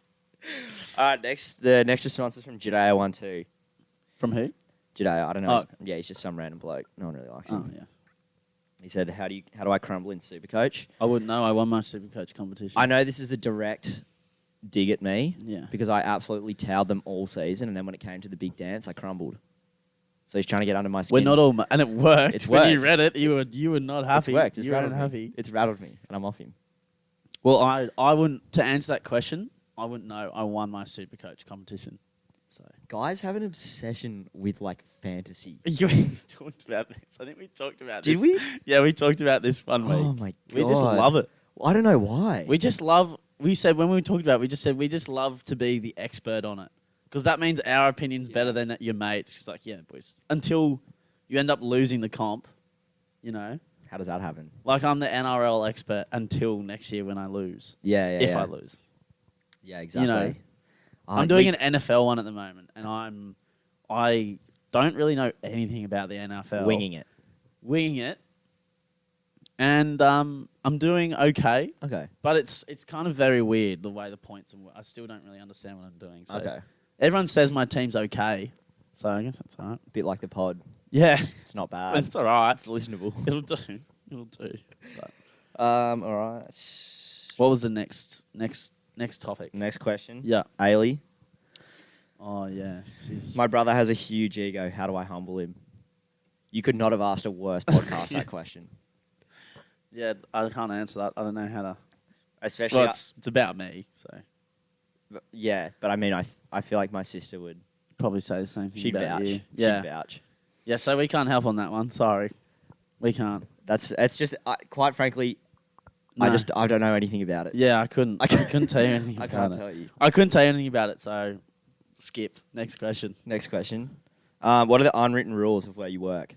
All right, the next response is from Judea12. From who? Judea, I don't know. Oh. Yeah, he's just some random bloke. No one really likes Oh him. yeah. He said, "How do I crumble in Supercoach?" I wouldn't know. I won my Supercoach competition. I know this is a direct dig at me. Yeah. Because I absolutely towed them all season, and then when it came to the big dance, I crumbled. So he's trying to get under my skin. We're not all, and it worked. It's When you worked. read it, you were not happy. It's worked. You weren't happy. It's rattled me, and I'm off him. Well, I wouldn't. To answer that question, I wouldn't know. I won my Supercoach competition. So Guys have an obsession with like fantasy. we talked about this. I think we talked about this. Did we? Yeah, we talked about this one week. Oh my god. We just love it. Well, I don't know why. We just love. We said when we talked about it, we just said we just love to be the expert on it because that means our opinion's better than your mates. She's like, yeah, boys. Until you end up losing the comp, How does that happen? Like I'm the NRL expert until next year when I lose. Yeah. If I lose. Yeah, exactly. I'm doing an NFL one at the moment, and I don't really know anything about the NFL. Winging it. And I'm doing okay. Okay. But it's kind of very weird the way the points and I still don't really understand what I'm doing. So Okay. everyone says my team's okay, so I guess that's all right. Bit like the pod. Yeah, It's not bad. it's all right. It's listenable. It'll do. It'll do. But All right. what was the next topic? Next question. Yeah. Ailey. Oh yeah. Jesus. My brother has a huge ego. How do I humble him? You could not have asked a worse podcast that question. Yeah, I can't answer that. I don't know how to. Especially. Well, it's about me, so Yeah, but I mean, I feel like my sister would. probably say the same thing She'd about vouch. you. Yeah. She'd vouch. Yeah, so we can't help on that one. Sorry, we can't. It's just quite frankly, No. I don't know anything about it. Yeah, I couldn't tell you anything I about can't it. tell you. I couldn't tell you anything about it, so skip. Next question. Next question. What are the unwritten rules of where you work?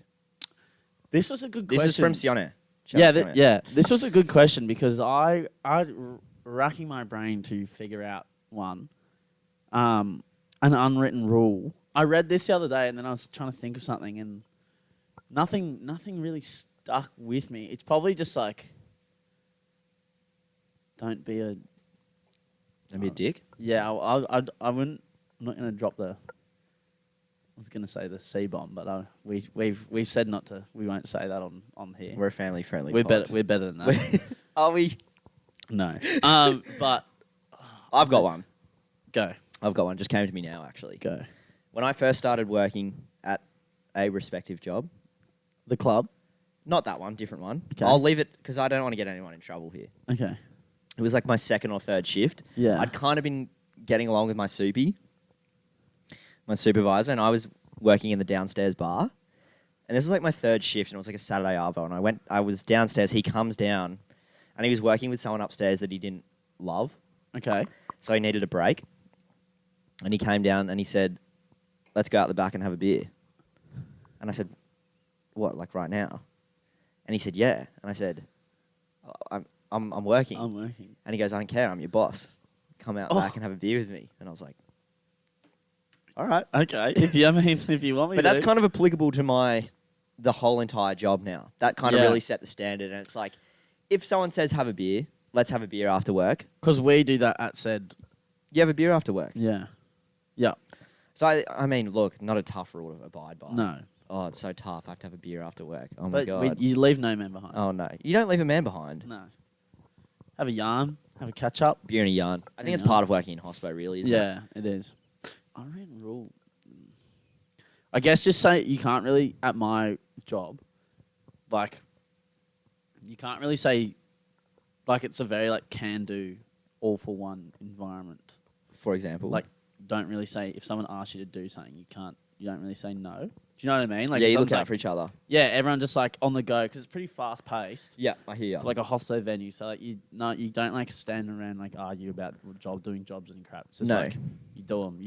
This was a good question. This is from Sione. Yeah, this was a good question because I racking my brain to figure out one. An unwritten rule I read this the other day, and then I was trying to think of something, and nothing really stuck with me. It's probably just like, don't be a dick. Yeah, I wouldn't. I'm not gonna drop the. I was gonna say the C bomb, but we've said not to. We won't say that on here. We're a family friendly. We're better. We're better than that. Are we? No. But I've got one. Go. I've got one. Just came to me now, actually. Go. When I first started working at a respective job, The club. not that one, different one. Okay. I'll leave it because I don't want to get anyone in trouble here. Okay. It was like my second or third shift. Yeah. I'd kind of been getting along with my supervisor, and I was working in the downstairs bar. And this was like my third shift, and it was like a Saturday arvo. And I was downstairs. He comes down, and he was working with someone upstairs that he didn't love. Okay. So he needed a break. And he came down and he said, "Let's go out the back and have a beer." And I said, "What, like right now?" And he said, "Yeah." And I said, I'm working. I'm working. And he goes, "I don't care, I'm your boss. Come out back and have a beer with me." And I was like, all right. Okay. If you want me But to. that's kind of applicable to the whole entire job now. That kind of Yeah. really set the standard. And it's like, if someone says have a beer, let's have a beer after work. Because we do that at said. You have a beer after work. Yeah. Yeah. So, I mean, look, not a tough rule to abide by. No. Oh, it's so tough. I have to have a beer after work. Oh, my But God. you leave no man behind. Oh, no. You don't leave a man behind. No. Have a yarn. Have a catch up. Beer and a yarn. I think it's Yeah. part of working in hospo, really, isn't it? Yeah, it is. Unwritten rule. I guess just say you can't really, at my job, like, you can't really say, like, it's a very, like, can-do, all-for-one environment. For example. Like, don't really say, if someone asks you to do something, you don't really say no. Do you know what I mean? Like, yeah, you someone's look out like, for each other. yeah, everyone just, like, on the go, because it's pretty fast-paced. Yeah, I hear you. For like a hospital venue, so like you don't like stand around like argue about doing jobs and crap. It's just No. like you do them.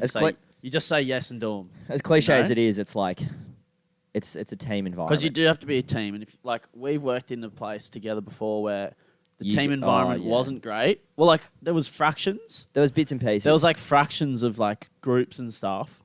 You just say yes and do them. As cliche No? as it is, it's like, it's a team environment. Because you do have to be a team, and if like we've worked in a place together before where the team Oh, environment yeah. wasn't great. Well, like there was fractions. There was bits and pieces. There was like fractions of like groups and stuff,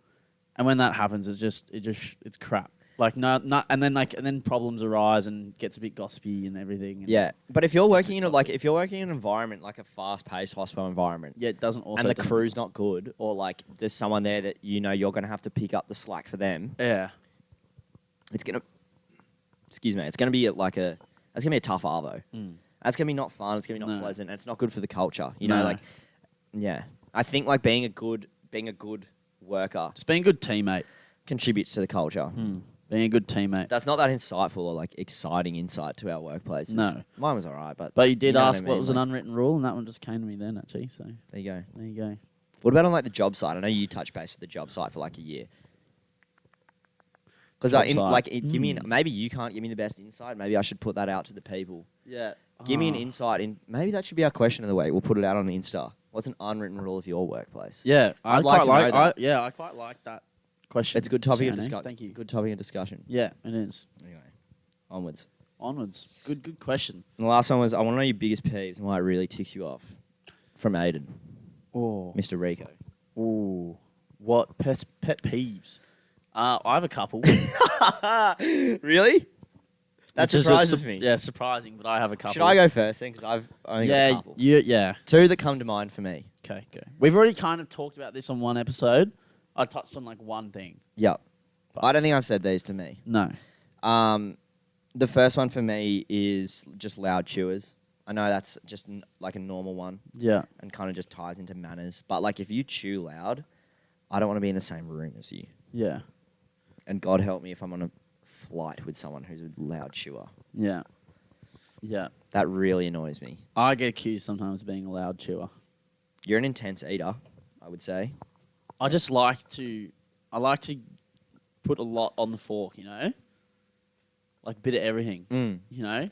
and when that happens, it's crap. Like and then problems arise and gets a bit gossipy and everything. And Yeah, but if you're working in an environment like a fast-paced hospital environment, yeah, it doesn't also. and the crew's not good, or like there's someone there that you know you're going to have to pick up the slack for them, Yeah. it's gonna be that's gonna be a tough arvo. Mm. That's gonna be not fun. It's gonna be not No. pleasant. And it's not good for the culture. You know, No. like yeah, I think like being a good worker Just being a good teammate. contributes to the culture. Being a good teammate. That's not that insightful or like exciting insight to our workplaces. No. Mine was alright, but But you did know ask I what mean, was an like- unwritten rule, and that one just came to me then, actually. So there you go. there you go. What about on like the job site? I know you touched base at the job site for like a year. Because Job site. give me maybe you can't give me the best insight. Maybe I should put that out to the people. Yeah. Give me an insight in. Maybe that should be our question of the week. We'll put it out on the Insta. What's an unwritten rule of your workplace? Yeah, I'd like to know that. I quite like that question. It's a good topic of Sione. discussion. Thank you. Good topic of discussion. Yeah, it is. Anyway, onwards. Onwards. Good question. And the last one was I want to know your biggest peeves and why it really ticks you off. From Aiden, Oh. Mr. Rico. Ooh. What pet peeves? I have a couple. Really? That Which is just surprises me. Yeah, surprising, but I have a couple. Should I go first then? Because I've only got a Yeah, couple. yeah. Two that come to mind for me. Okay, go. We've already kind of talked about this on one episode. I touched on like one thing. Yep. I don't think I've said these to me. No. The first one for me is just loud chewers. I know that's just like a normal one Yeah. and kind of just ties into manners. But like if you chew loud, I don't want to be in the same room as you. Yeah. And God help me if I'm on a flight with someone who's a loud chewer. Yeah. Yeah. That really annoys me. I get accused sometimes of being a loud chewer. You're an intense eater, I would say. I like to put a lot on the fork, you know? Like a bit of everything, you know?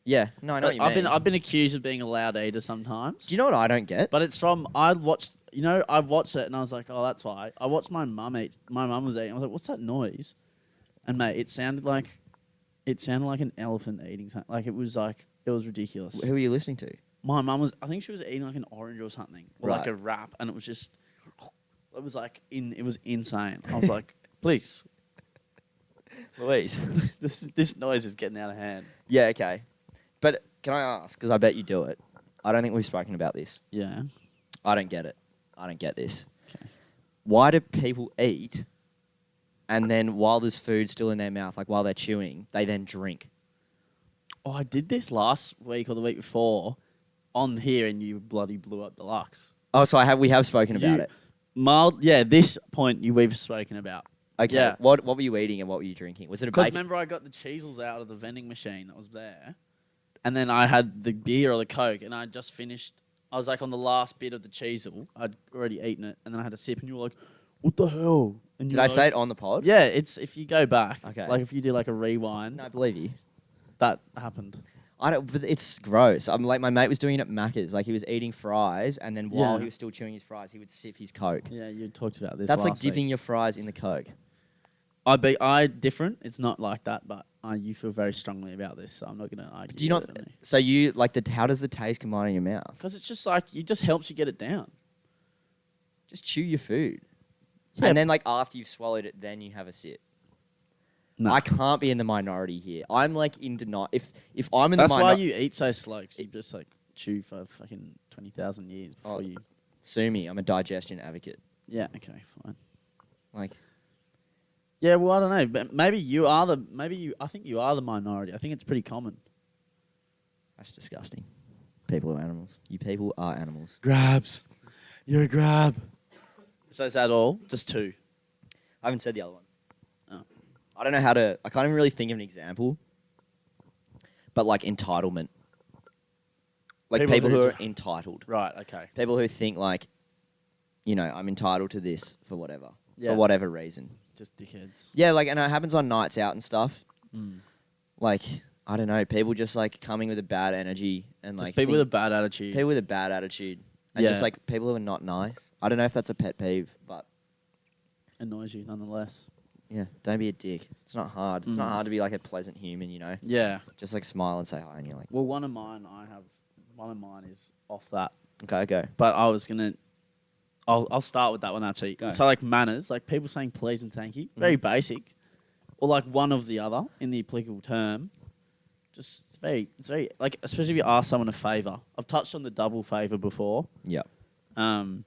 Yeah. No, I know what you mean. I've been accused of being a loud eater sometimes. Do you know what I don't get? But it's from I watched it and I was like, oh, that's why. I watched my mum eat. My mum was eating. I was like, what's that noise? And mate, it sounded like an elephant eating something. Like it was ridiculous. Who are you listening to? My mum was. I think she was eating like an orange or something, or like Right. a wrap, and it was just It was like it was insane. I was like, please, Louise. this noise is getting out of hand. Yeah, okay. But can I ask, because I bet you do it. I don't think we've spoken about this. Yeah. I don't get it. I don't get this. Okay. Why do people eat and then while there's food still in their mouth, like while they're chewing, they then drink? Oh, I did this last week or the week before on here, and you bloody blew up deluxe. Oh, so we have spoken about it. Mild, yeah. This point we've spoken about. Okay. Yeah. What were you eating and what were you drinking? Was it a Because bacon? remember, I got the cheesels out of the vending machine that was there, and then I had the beer or the Coke, and I just finished. I was like on the last bit of the cheesel. I'd already eaten it, and then I had a sip, and you were like, "What the hell?" And Did I say it on the pod? Yeah, it's if you go back. Okay. Like if you do like a rewind, No, I believe you. that happened. I don't. But it's gross. I'm like my mate was doing it at Macca's. Like he was eating fries, and then while Yeah. he was still chewing his fries, he would sip his Coke. Yeah, you talked about this. That's like last dipping week. your fries in the Coke. I different. It's not like that, but you feel very strongly about this, so I'm not going to argue. Do you not? So you like the? How does the taste combine in your mouth? Because it's just like it just helps you get it down. Just chew your food, Yeah. and then like after you've swallowed it, then you have a sip. No. I can't be in the minority here. I'm like in denial. If I'm in That's the why minority, you eat so slow. 'Cause you just like chew for fucking 20,000 years before you. sue me. I'm a digestion advocate. Yeah. Okay. Fine. Like Yeah. Well, I don't know. But maybe you are the. I think you are the minority. I think it's pretty common. that's disgusting. People are animals. You people are animals. Grabs. You're a grab. So is that all? Just two. I haven't said the other one. Oh. I don't know how to. I can't even really think of an example. But like entitlement, like people who are entitled, Right. Okay. people who think like, I'm entitled to this for whatever, Yeah. for whatever reason. Just dickheads. Yeah, like, and it happens on nights out and stuff. Mm. Like, I don't know, people just like coming with a bad energy and Just like people with a bad attitude. people with a bad attitude and Yeah. just like people who are not nice. I don't know if that's a pet peeve, but Annoys you nonetheless. yeah, don't be a dick. It's not hard. It's not Mm. hard to be like a pleasant human, Yeah. Just like smile and say hi, and you're like, Well, one of mine is off that. okay, go. But I was gonna. I'll start with that one actually. Go. So like manners, like people saying please and thank you, very basic, or like one of the other in the applicable term. Just it's very like especially if you ask someone a favor. I've touched on the double favor before. Yeah. And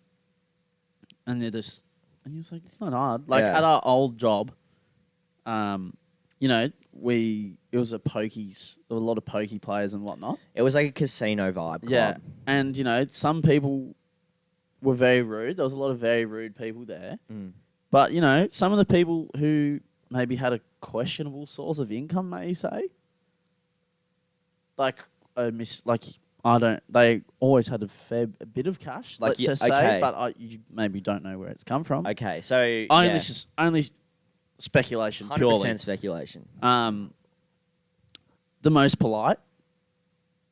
they're just and you're just like it's not hard. Like Yeah. at our old job, it was a pokies. There were a lot of pokey players and whatnot. It was like a casino vibe. Club. Yeah, and some people were very rude. There was a lot of very rude people there. Mm. But some of the people who maybe had a questionable source of income, may you say, they always had a bit of cash. Like, Let's yeah, just say, okay. but you maybe don't know where it's come from. Okay, so Only speculation, 100% purely. speculation. The most polite,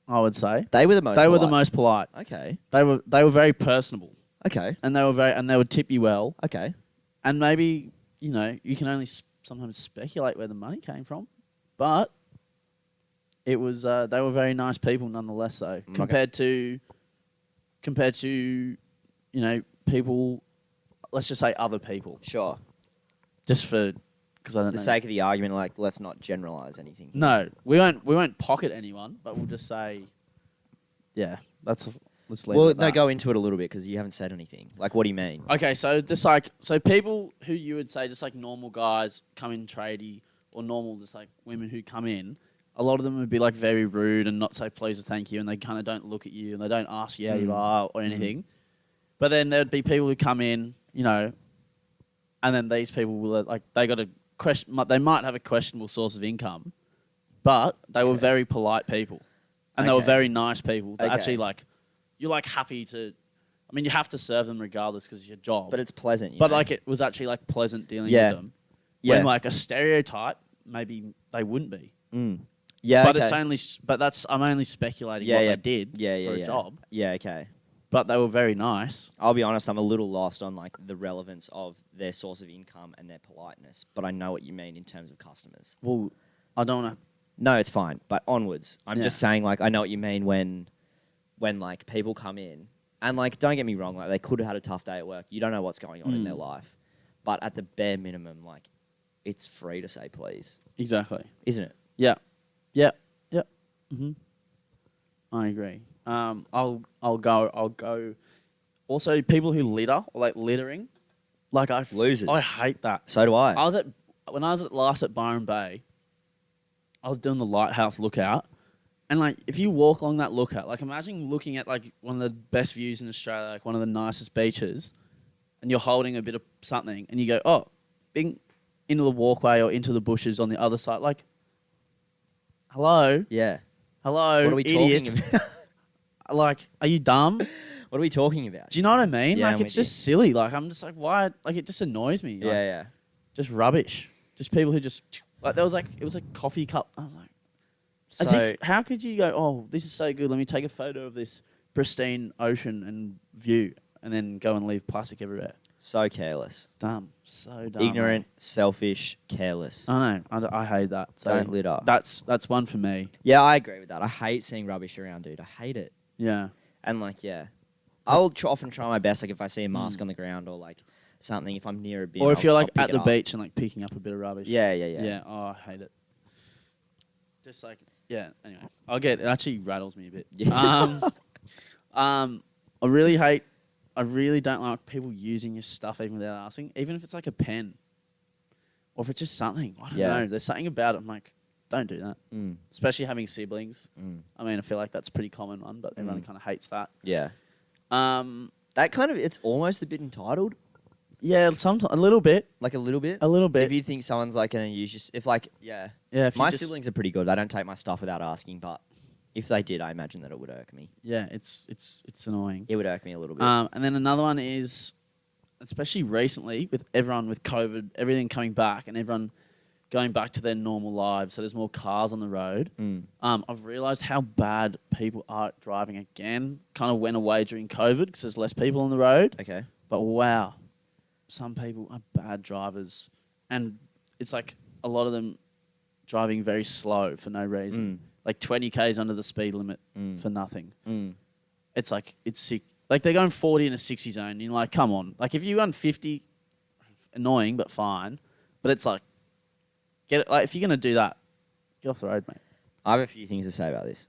I would say. They were the most. They were the polite. most polite. Okay. They were very personable, Okay. and they would tip you well. Okay. And maybe you can only sometimes speculate where the money came from, but it was they were very nice people nonetheless. Though compared to people, let's just say other people, Sure. just for because I don't For the know. sake of the argument, like let's not generalize anything. No, we won't pocket anyone, but we'll just say, yeah, let's leave Well, it at that. go into it a little bit because you haven't said anything. Like, what do you mean? Okay, so people who you would say just like normal guys come in tradie or normal just like women who come in, a lot of them would be like very rude and not say please or thank you, and they kind of don't look at you and they don't ask you how you are or anything. But then there'd be people who come in, and then these people will like they got a question. They might have a questionable source of income, but they were very polite people, and they were Okay. very nice people. To Okay. actually like, you're like happy to. I mean, you have to serve them regardless because it's your job. But it's pleasant. You But know? like it was actually like pleasant dealing Yeah. with them. Yeah. When like a stereotype, maybe they wouldn't be. Yeah. But okay. it's only. But I'm only speculating Yeah, what yeah. they did Yeah. for a job. Yeah. Okay. But they were very nice. I'll be honest. I'm a little lost on like the relevance of their source of income and their politeness. But I know what you mean in terms of customers. Well, I don't want to. No, it's fine. But onwards. I'm Yeah. just saying, like, I know what you mean when like people come in And, like, don't get me wrong, like, they could have had a tough day at work. You don't know what's going on in their life. But at the bare minimum, like, it's free to say please. Exactly. Isn't it? Yeah. Yeah. Yeah. Mm-hmm. I agree. I'll go. Also, people who litter, or like littering, like Losers. I hate that. So do I. When I was last at Byron Bay, I was doing the lighthouse lookout, and like if you walk along that lookout, like imagine looking at like one of the best views in Australia, like one of the nicest beaches, and you're holding a bit of something, and you go, oh, bing, into the walkway or into the bushes on the other side, like, hello, Yeah. hello, What are we idiot. talking about? Like, are you dumb? What are we talking about? Do you know what I mean? Yeah, Like, I'm it's with just silly. Like, I'm just like, why? Like, it just annoys me. Like, Yeah. just rubbish. Just people who just like there was like it was a coffee cup. I was like, as So, if how could you go? Oh, this is so good. Let me take a photo of this pristine ocean and view, and then go and leave plastic everywhere. so careless. Dumb, so dumb. Ignorant, selfish, careless. I know. I hate that. So Don't litter. That's one for me. Yeah, I agree with that. I hate seeing rubbish around, dude. I hate it. Yeah. And, like, yeah. I'll often try my best, like, if I see a mask on the ground or, like, something, if I'm near a bin. Or if you're like I'll at pick the it up. beach and like picking up a bit of rubbish. Yeah. Yeah. Oh, I hate it. Just like yeah. Anyway, it actually rattles me a bit. Yeah. I really don't like people using your stuff even without asking, even if it's like a pen, or if it's just something. I don't know. There's something about it. I'm like, don't do that. Especially having siblings. I mean, I feel like that's a pretty common one, but everyone kind of hates that. Yeah. That kind of, it's almost a bit entitled. Yeah, sometimes a little bit. Like, a little bit. A little bit. If you think someone's, like, going to use your... If, like, yeah. Yeah. If My you just, siblings are pretty good. They don't take my stuff without asking, but if they did, I imagine that it would irk me. Yeah, it's annoying. It would irk me a little bit. And then another one is, especially recently with everyone with COVID, everything coming back and everyone going back to their normal lives. So there's more cars on the road. I've realised how bad people are at driving again. Kind of went away during COVID because there's less people on the road. Okay. But wow, some people are bad drivers. And it's like a lot of them driving very slow for no reason. Like 20 Ks under the speed limit for nothing. It's like, it's sick. Like they're going 40 in a 60 zone. You're like, come on. Like if you run 50, annoying but fine. But it's like, if you're going to do that, get off the road, mate. I have a few things to say about this.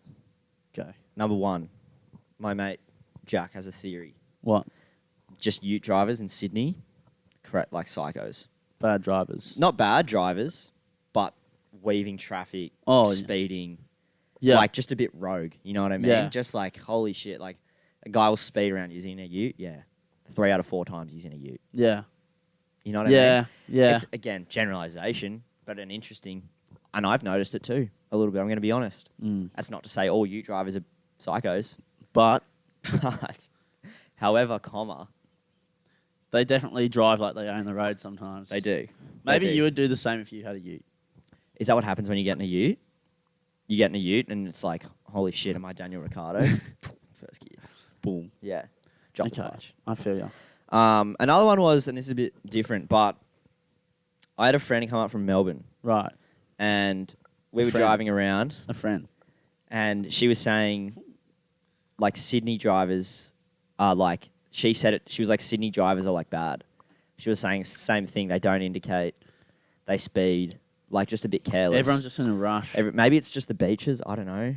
Go. Number one, my mate Jack has a theory. What? Just ute drivers in Sydney, correct, like psychos. Bad drivers. Not bad drivers, but weaving traffic, speeding. Yeah. Like just a bit rogue, you know what I mean? Yeah. Just like, holy shit, like a guy will speed around using a ute. Yeah. 3 out of 4 times he's in a ute. Yeah. You know what I mean? Yeah. It's, again, generalization, but an interesting, and I've noticed it too, a little bit, I'm going to be honest. That's not to say all ute drivers are psychos. But, however, comma. they definitely drive like they own the road sometimes. They do. Maybe you would do the same if you had a ute. Is that what happens when you get in a ute? You get in a ute and it's like, holy shit, am I Daniel Ricciardo? First gear. Boom. Yeah. Drop the clutch. I feel you. Another one was, and this is a bit different, but I had a friend come up from Melbourne. Right. And we were friend. driving around. A friend. And she was saying, like, Sydney drivers are like, she said it, she was like, Sydney drivers are like bad. She was saying same thing. They don't indicate. They speed. Like, just a bit careless. Everyone's just in a rush. Maybe it's just the beaches. I don't know.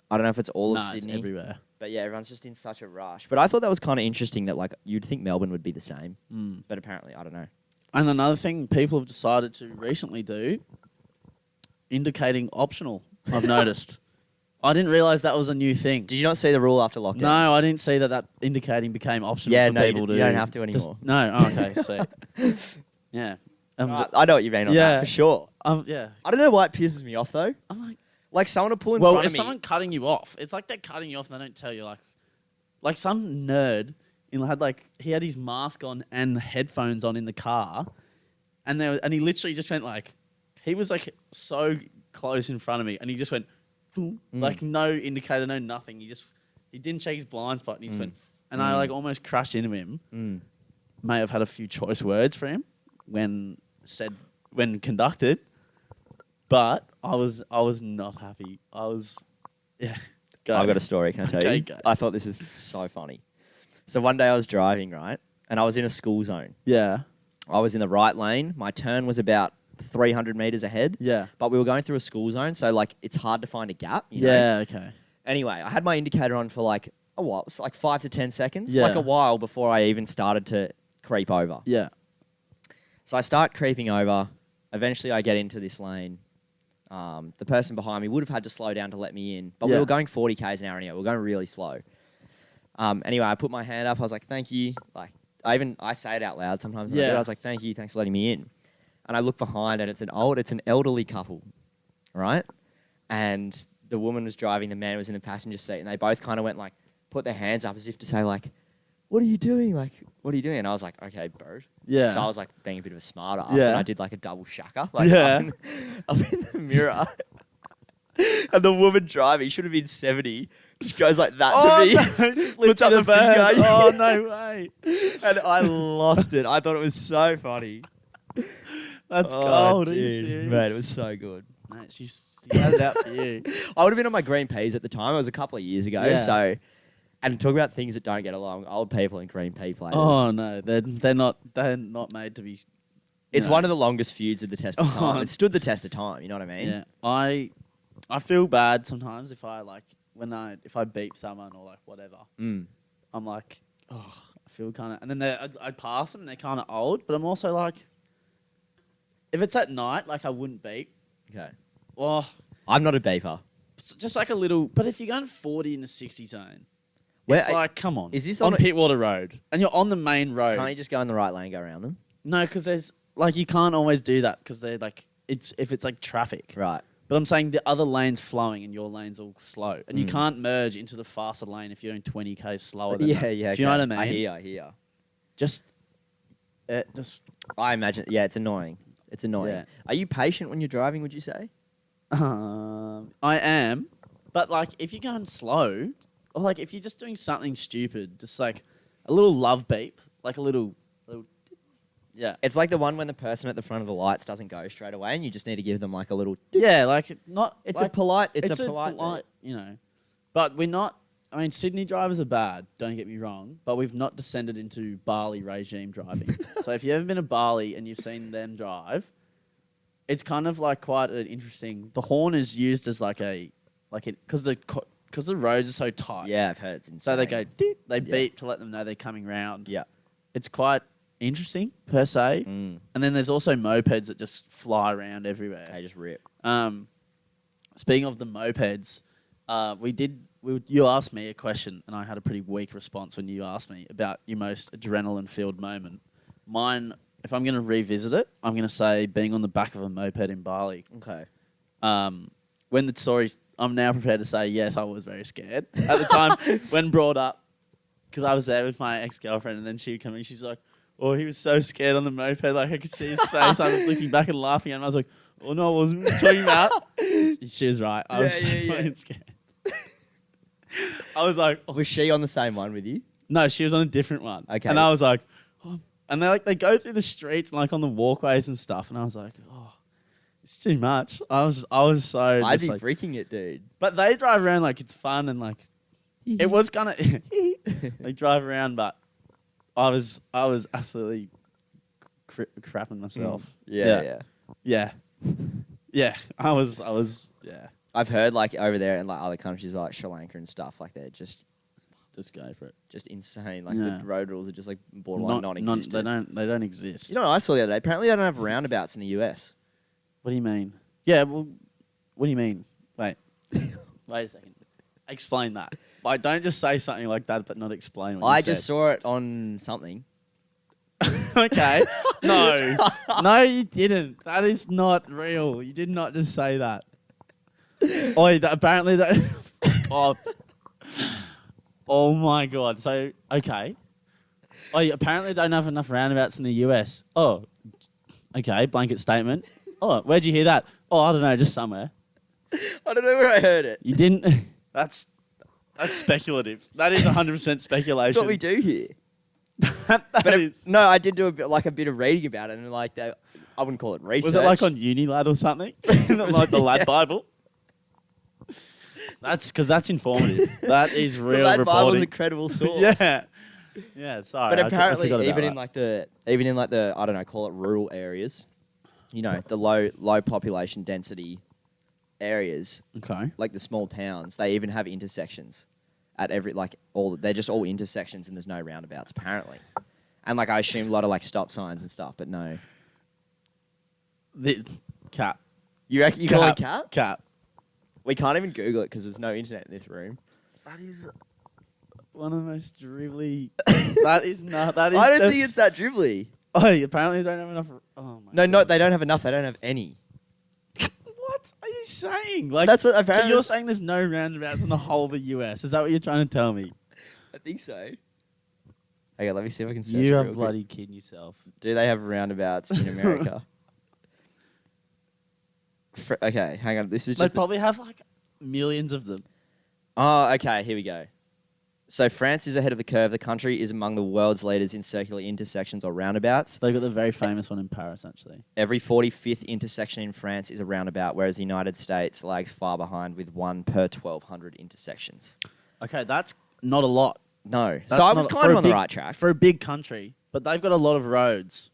I don't know if it's all of Sydney. It's everywhere. But yeah, everyone's just in such a rush. But I thought that was kind of interesting that, like, you'd think Melbourne would be the same. But apparently, I don't know. And another thing people have decided to recently do, indicating optional, I've noticed. I didn't realise that was a new thing. Did you not see the rule after lockdown? No, I didn't see that indicating became optional Yeah, for no, people to... you don't have to anymore. No, oh, okay, sweet. Yeah. I know what you mean on that, for sure. Yeah. I don't know why it pisses me off, though. I'm like someone will pull in well, front if of me. someone cutting you off, it's like they're cutting you off and they don't tell you, like some nerd he had his mask on and headphones on in the car, and he literally just went like, he was like so close in front of me, and he just went, like no indicator, no nothing. He didn't check his blind spot, and he just went, and I like almost crashed into him. May have had a few choice words for him when conducted. But I was not happy. I've got a story, can I tell you? Go. I thought this is so funny. So one day I was driving, right? And I was in a school zone. Yeah. I was in the right lane. My turn was about 300 meters ahead. Yeah. But we were going through a school zone, so like it's hard to find a gap. You know? Yeah, okay. Anyway, I had my indicator on for like a while. It was like 5 to 10 seconds. Yeah. Like a while before I even started to creep over. Yeah. So I start creeping over. Eventually I get into this lane. The person behind me would have had to slow down to let me in. But we Yeah. were going 40 k's an hour anyway. We were going really slow. Anyway, I put my hand up. I was like, thank you. Like, I say it out loud sometimes. When I do it. I was like, thank you. Thanks for letting me in. And I look behind and it's an elderly couple, right? And the woman was driving, the man was in the passenger seat, and they both kind of went like, put their hands up as if to say like, what are you doing? Like, what are you doing? And I was like, okay, bro. Yeah. So I was like being a bit of a smart ass, Yeah. and I did like a double shaka, like Yeah. up in the mirror. And the woman driving, should have been 70, just goes like that to me. No, Puts up the finger. Oh, no way. And I lost it. I thought it was so funny. That's Oh, cold. Are you dude. serious? Man, it was so good. Mate, she had it out for you. I would have been on my green peas at the time. It was a couple of years ago. Yeah. So, and talk about things that don't get along. Old people and green pea players. Oh, no. They're not made to be... It's one of the longest feuds of the test of time. Oh. It stood the test of time. You know what I mean? Yeah. I feel bad sometimes if I beep someone or like whatever. Mm. I'm like, oh, I feel kind of... And then I pass them and they're kind of old, but I'm also like... If it's at night, like I wouldn't beep. Okay. Well, I'm not a beeper. just like a little... But if you're going 40 in the 60 zone, Where- it's like, come on. Is this on on a- Pittwater Road? And you're on the main road. Can't you just go in the right lane and go around them? No, because there's... Like, you can't always do that because they're like... If it's like traffic. Right. But I'm saying the other lane's flowing and your lane's all slow. And you Mm. can't merge into the faster lane if you're doing 20 k's slower than Yeah, that. yeah. Do you know what I mean? I hear. Just... I imagine. Yeah, it's annoying. It's annoying. Yeah. Are you patient when you're driving, would you say? I am. But, like, if you're going slow, or, like, if you're just doing something stupid, just, like, a little love beep, like a little yeah. It's like the one when the person at the front of the lights doesn't go straight away and you just need to give them like a little... Yeah, like, not... It's like, a polite... It's a polite, you know. But we're not... I mean, Sydney drivers are bad, don't get me wrong, but we've not descended into Barley regime driving. So if you've ever been to Barley and you've seen them drive, it's kind of like quite an interesting... The horn is used as like a... Because the roads are so tight. Yeah, I've heard it's insane. So they go... Deep, they Yeah. beep to let them know they're coming round. Yeah. It's quite interesting, per se. Mm. And then there's also mopeds that just fly around everywhere. They just rip. Speaking of the mopeds, you asked me a question, and I had a pretty weak response when you asked me about your most adrenaline-filled moment. Mine, if I'm going to revisit it, I'm going to say being on the back of a moped in Barley. Okay. When the story, I'm now prepared to say, yes, I was very scared. At the time, when brought up, because I was there with my ex-girlfriend, and then she would come in, she's like, oh, he was so scared on the moped, like I could see his face. I was looking back and laughing, and I was like, oh no, I wasn't talking about. She was right. I was so fucking scared. I was like, Was she on the same one with you? no, she was on a different one. Okay. And I was like, oh. And they go through the streets and like on the walkways and stuff, and I was like, oh, it's too much. I was so. I'd just be like, freaking it, dude. but they drive around like it's fun and like it was kind of they drive around, but I was absolutely crapping myself. Yeah. Yeah. I was. Yeah. I've heard like over there in like other countries like Sri Lanka and stuff, like they're just go for it. just insane. Like Yeah. the road rules are just like borderline non-existent. They don't exist. You know what I saw the other day? Apparently they don't have roundabouts in the US. What do you mean? Yeah. Well, what do you mean? Wait a second. Explain that. Like, don't just say something like that, but not explain what you I said. just saw it on something. Okay. No, you didn't. That is not real. You did not just say that. Apparently that. Oh my god. So okay. Apparently don't have enough roundabouts in the US. Oh, okay. Blanket statement. Oh, where'd you hear that? Oh, I don't know. Just somewhere. I don't know where I heard it. You didn't. That's speculative. That is 100% speculation. That's what we do here. That is. No, I did do a bit of reading about it, and like I wouldn't call it research. Was it like on Unilad or something? Like the Lad Bible? That's because that's informative. That is real the Lad Bible's reporting. a credible source. Yeah. Yeah, sorry. But I apparently, forgot about even in that. like the I don't know, call it rural areas, you know, the low population density areas, Okay. like the small towns, they even have intersections at they're just all intersections and there's no roundabouts apparently. And like I assume a lot of like stop signs and stuff, but no. The cap. You reckon you call it cap? Cap. We can't even Google it because there's no internet in this room. That is one of the most dribbly. That is not. That is. I don't think it's that dribbly. Oh, apparently they don't have enough. Oh my. No, God. they don't have enough. They don't have any. What are you saying? Like That's what So apparently. you're saying there's no roundabouts in the whole of the US? Is that what you're trying to tell me? I think so. Okay, let me see if I can search You it are real bloody kidding yourself. quick. Do they have roundabouts in America? Okay, hang on. This is They just. probably have like millions of them. Oh, okay. Here we go. So France is ahead of the curve. The country is among the world's leaders in circular intersections or roundabouts. They've got the very famous one in Paris, actually. Every 45th intersection in France is a roundabout, whereas the United States lags far behind with 1 per 1,200 intersections. Okay, that's not a lot. No. That's So I was not- kind for of a on the big- right track. For a big country, but they've got a lot of roads.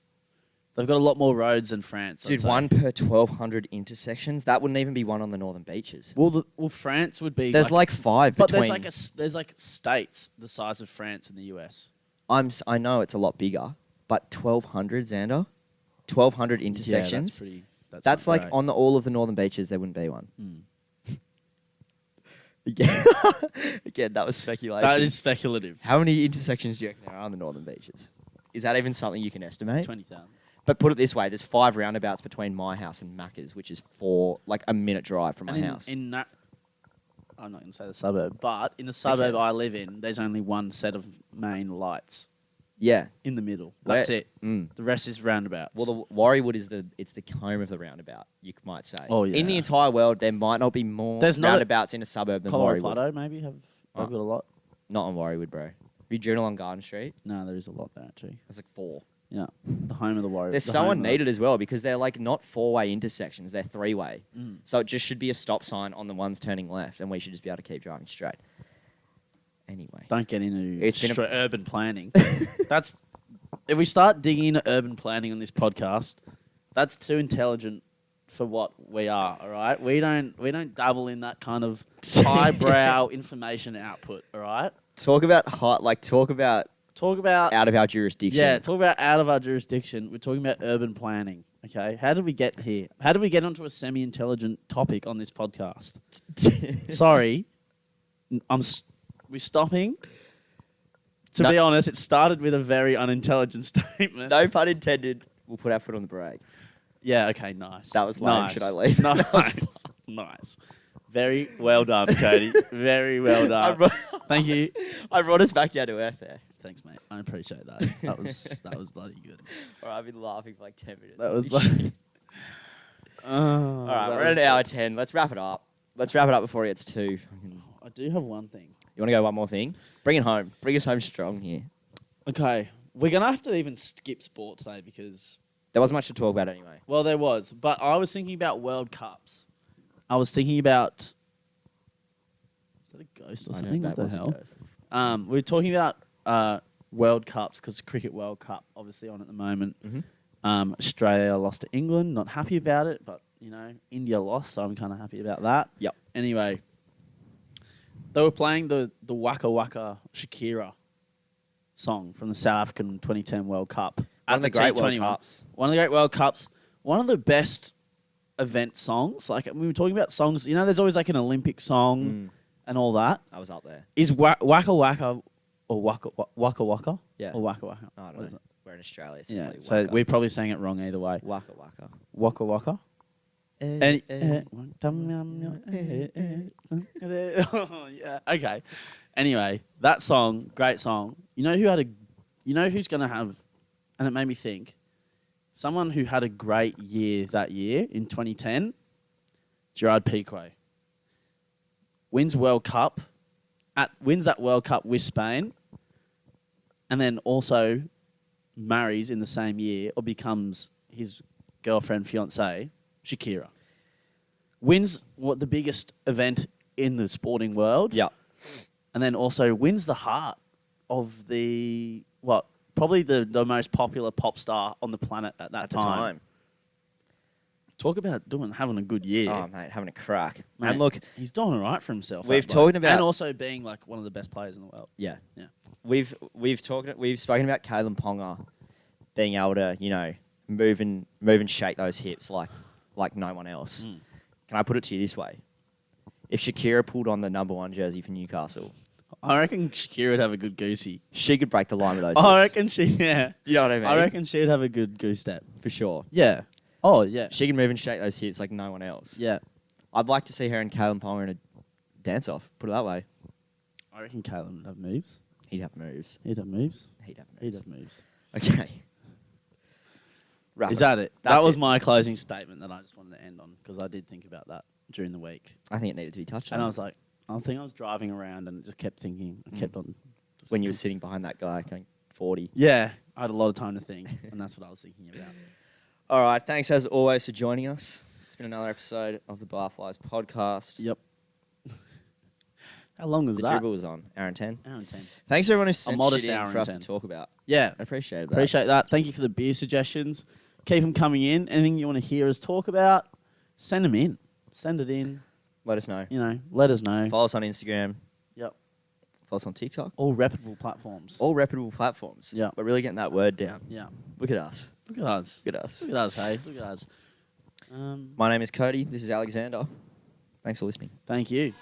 They've got a lot more roads than France. I'd Dude, say. 1 per 1,200 intersections? That wouldn't even be one on the northern beaches. Well, France would be. There's like 5 but between... there's like states the size of France in the US. I know it's a lot bigger, but 1,200, Xander? 1,200 intersections? Yeah, That's not like great. on all of the northern beaches, there wouldn't be one. Mm. Again, that was speculation. That is speculative. How many intersections do you reckon there are on the northern beaches? Is that even something you can estimate? 20,000. But put it this way, there's 5 roundabouts between my house and Macca's, which is like a minute drive from my house. I'm not going to say the suburb, but in the suburb cares? I live in, there's only one set of main lights Yeah. in the middle. That's it. Mm. The rest is roundabouts. Well, the Warriewood is the home of the roundabout, you might say. Oh, yeah. In the entire world, there might not be more There's not a- roundabouts in a suburb than Colorado Warriewood. Plateau maybe they've got a lot. Not on Warriewood, bro. Have you driven along Garden Street? No, there is a lot there actually. There's like 4. Yeah, the home of the Warriors. They're so unneeded as well because they're like not 4-way intersections, they're 3-way. Mm. So it just should be a stop sign on the ones turning left and we should just be able to keep driving straight. Anyway. Don't get into It's been urban planning. That's if we start digging into urban planning on this podcast, that's too intelligent for what we are. All right, we don't dabble in that kind of highbrow information output. All right, Talk about talk about out of our jurisdiction. yeah, talk about out of our jurisdiction. We're talking about urban planning. Okay, how did we get here? How did we get onto a semi-intelligent topic on this podcast? Sorry, we're stopping. To No. be honest, it started with a very unintelligent statement. No pun intended. We'll put our foot on the brake. Yeah, okay, nice. That was lame. Nice. Should I leave? Nice. Nice. Very well done, Cody. Very well done. Thank you. I brought us back down to earth there. Thanks, mate. I appreciate that. That was bloody good. All right, I've been laughing for like 10 minutes. That was bloody. All right, we're at an hour 10. Let's wrap it up. Let's wrap it up before it gets too. I do have one thing. You want to go one more thing? Bring it home. Bring us home strong here. Okay, we're gonna have to even skip sport today because There wasn't much to talk about anyway. well, there was, but I was thinking about World Cups. I was thinking about. Is that a ghost or I know something? What that the was a hell? ghost. We were talking about World Cups because Cricket World Cup obviously on at the moment. Mhm. Australia lost to England. Not happy about it, but you know India lost, so I'm kind of happy about that. Yep. Anyway, they were playing the Waka Waka Shakira song from the South African 2010 World Cup. One of the great World T20 Cups. One of the great World Cups. One of the best event songs. Like we were talking about songs, you know, there's always like an Olympic song and all that. I was up there. Is Waka Waka or Waka Waka? Yeah. Or Waka Waka? I don't What is know. it? We're in Australia. It's Yeah, definitely so waka. we're probably saying it wrong either way. Waka waka. Waka Waka? Yeah. Okay. Anyway, that song, great song. You know who's gonna have, and it made me think, someone who had a great year that year in 2010, Gerard Piqué. Wins that World Cup with Spain, and then also marries in the same year or becomes his girlfriend, fiancée, Shakira. Wins the biggest event in the sporting world. Yeah. And then also wins the heart of the probably the most popular pop star on the planet at that At the time. Talk about having a good year. Oh, mate, having a crack. Mate, And look, he's doing all right for himself. we've that bloke. talked about- and also being like one of the best players in the world. yeah. Yeah. We've spoken about Kalyn Ponga being able to, move and shake those hips like no one else. Can I put it to you this way? If Shakira pulled on the number 1 jersey for Newcastle, I reckon Shakira would have a good goosey. she could break the line with those I hips. reckon You know what I mean? I reckon she'd have a good goose step. For sure. Yeah. Oh yeah. She can move and shake those hips like no one else. Yeah. I'd like to see her and Kalyn Ponga in a dance-off. Put it that way. I reckon Kalyn would have moves. He'd have moves. He'd have moves. He'd have He'd moves. have moves. Okay. Wrap Is it. that it? That's That was it. my closing statement that I just wanted to end on because I did think about that during the week. I think it needed to be touched on. And I was like, I was driving around and just kept thinking. I kept on. Just when you were sitting behind that guy going 40. Yeah, I had a lot of time to think, and that's what I was thinking about. All right. Thanks as always for joining us. It's been another episode of the Barflies podcast. Yep. How long was The that? dribble was on. Hour and 10. Hour and 10. Thanks everyone who sent modest shit in hour for and us 10. to talk about. Yeah, I appreciate that. appreciate that. Thank you for the beer suggestions. Keep them coming in. Anything you want to hear us talk about, send them in. Send it in. Let us know. Let us know. Follow us on Instagram. Yep. Follow us on TikTok. All reputable platforms. All reputable platforms. Yeah. We're really getting that word down. Yeah. Look at us. Look at us. Look at us. Look at us, hey. Look at us. My name is Kody. This is Alexander. Thanks for listening. Thank you.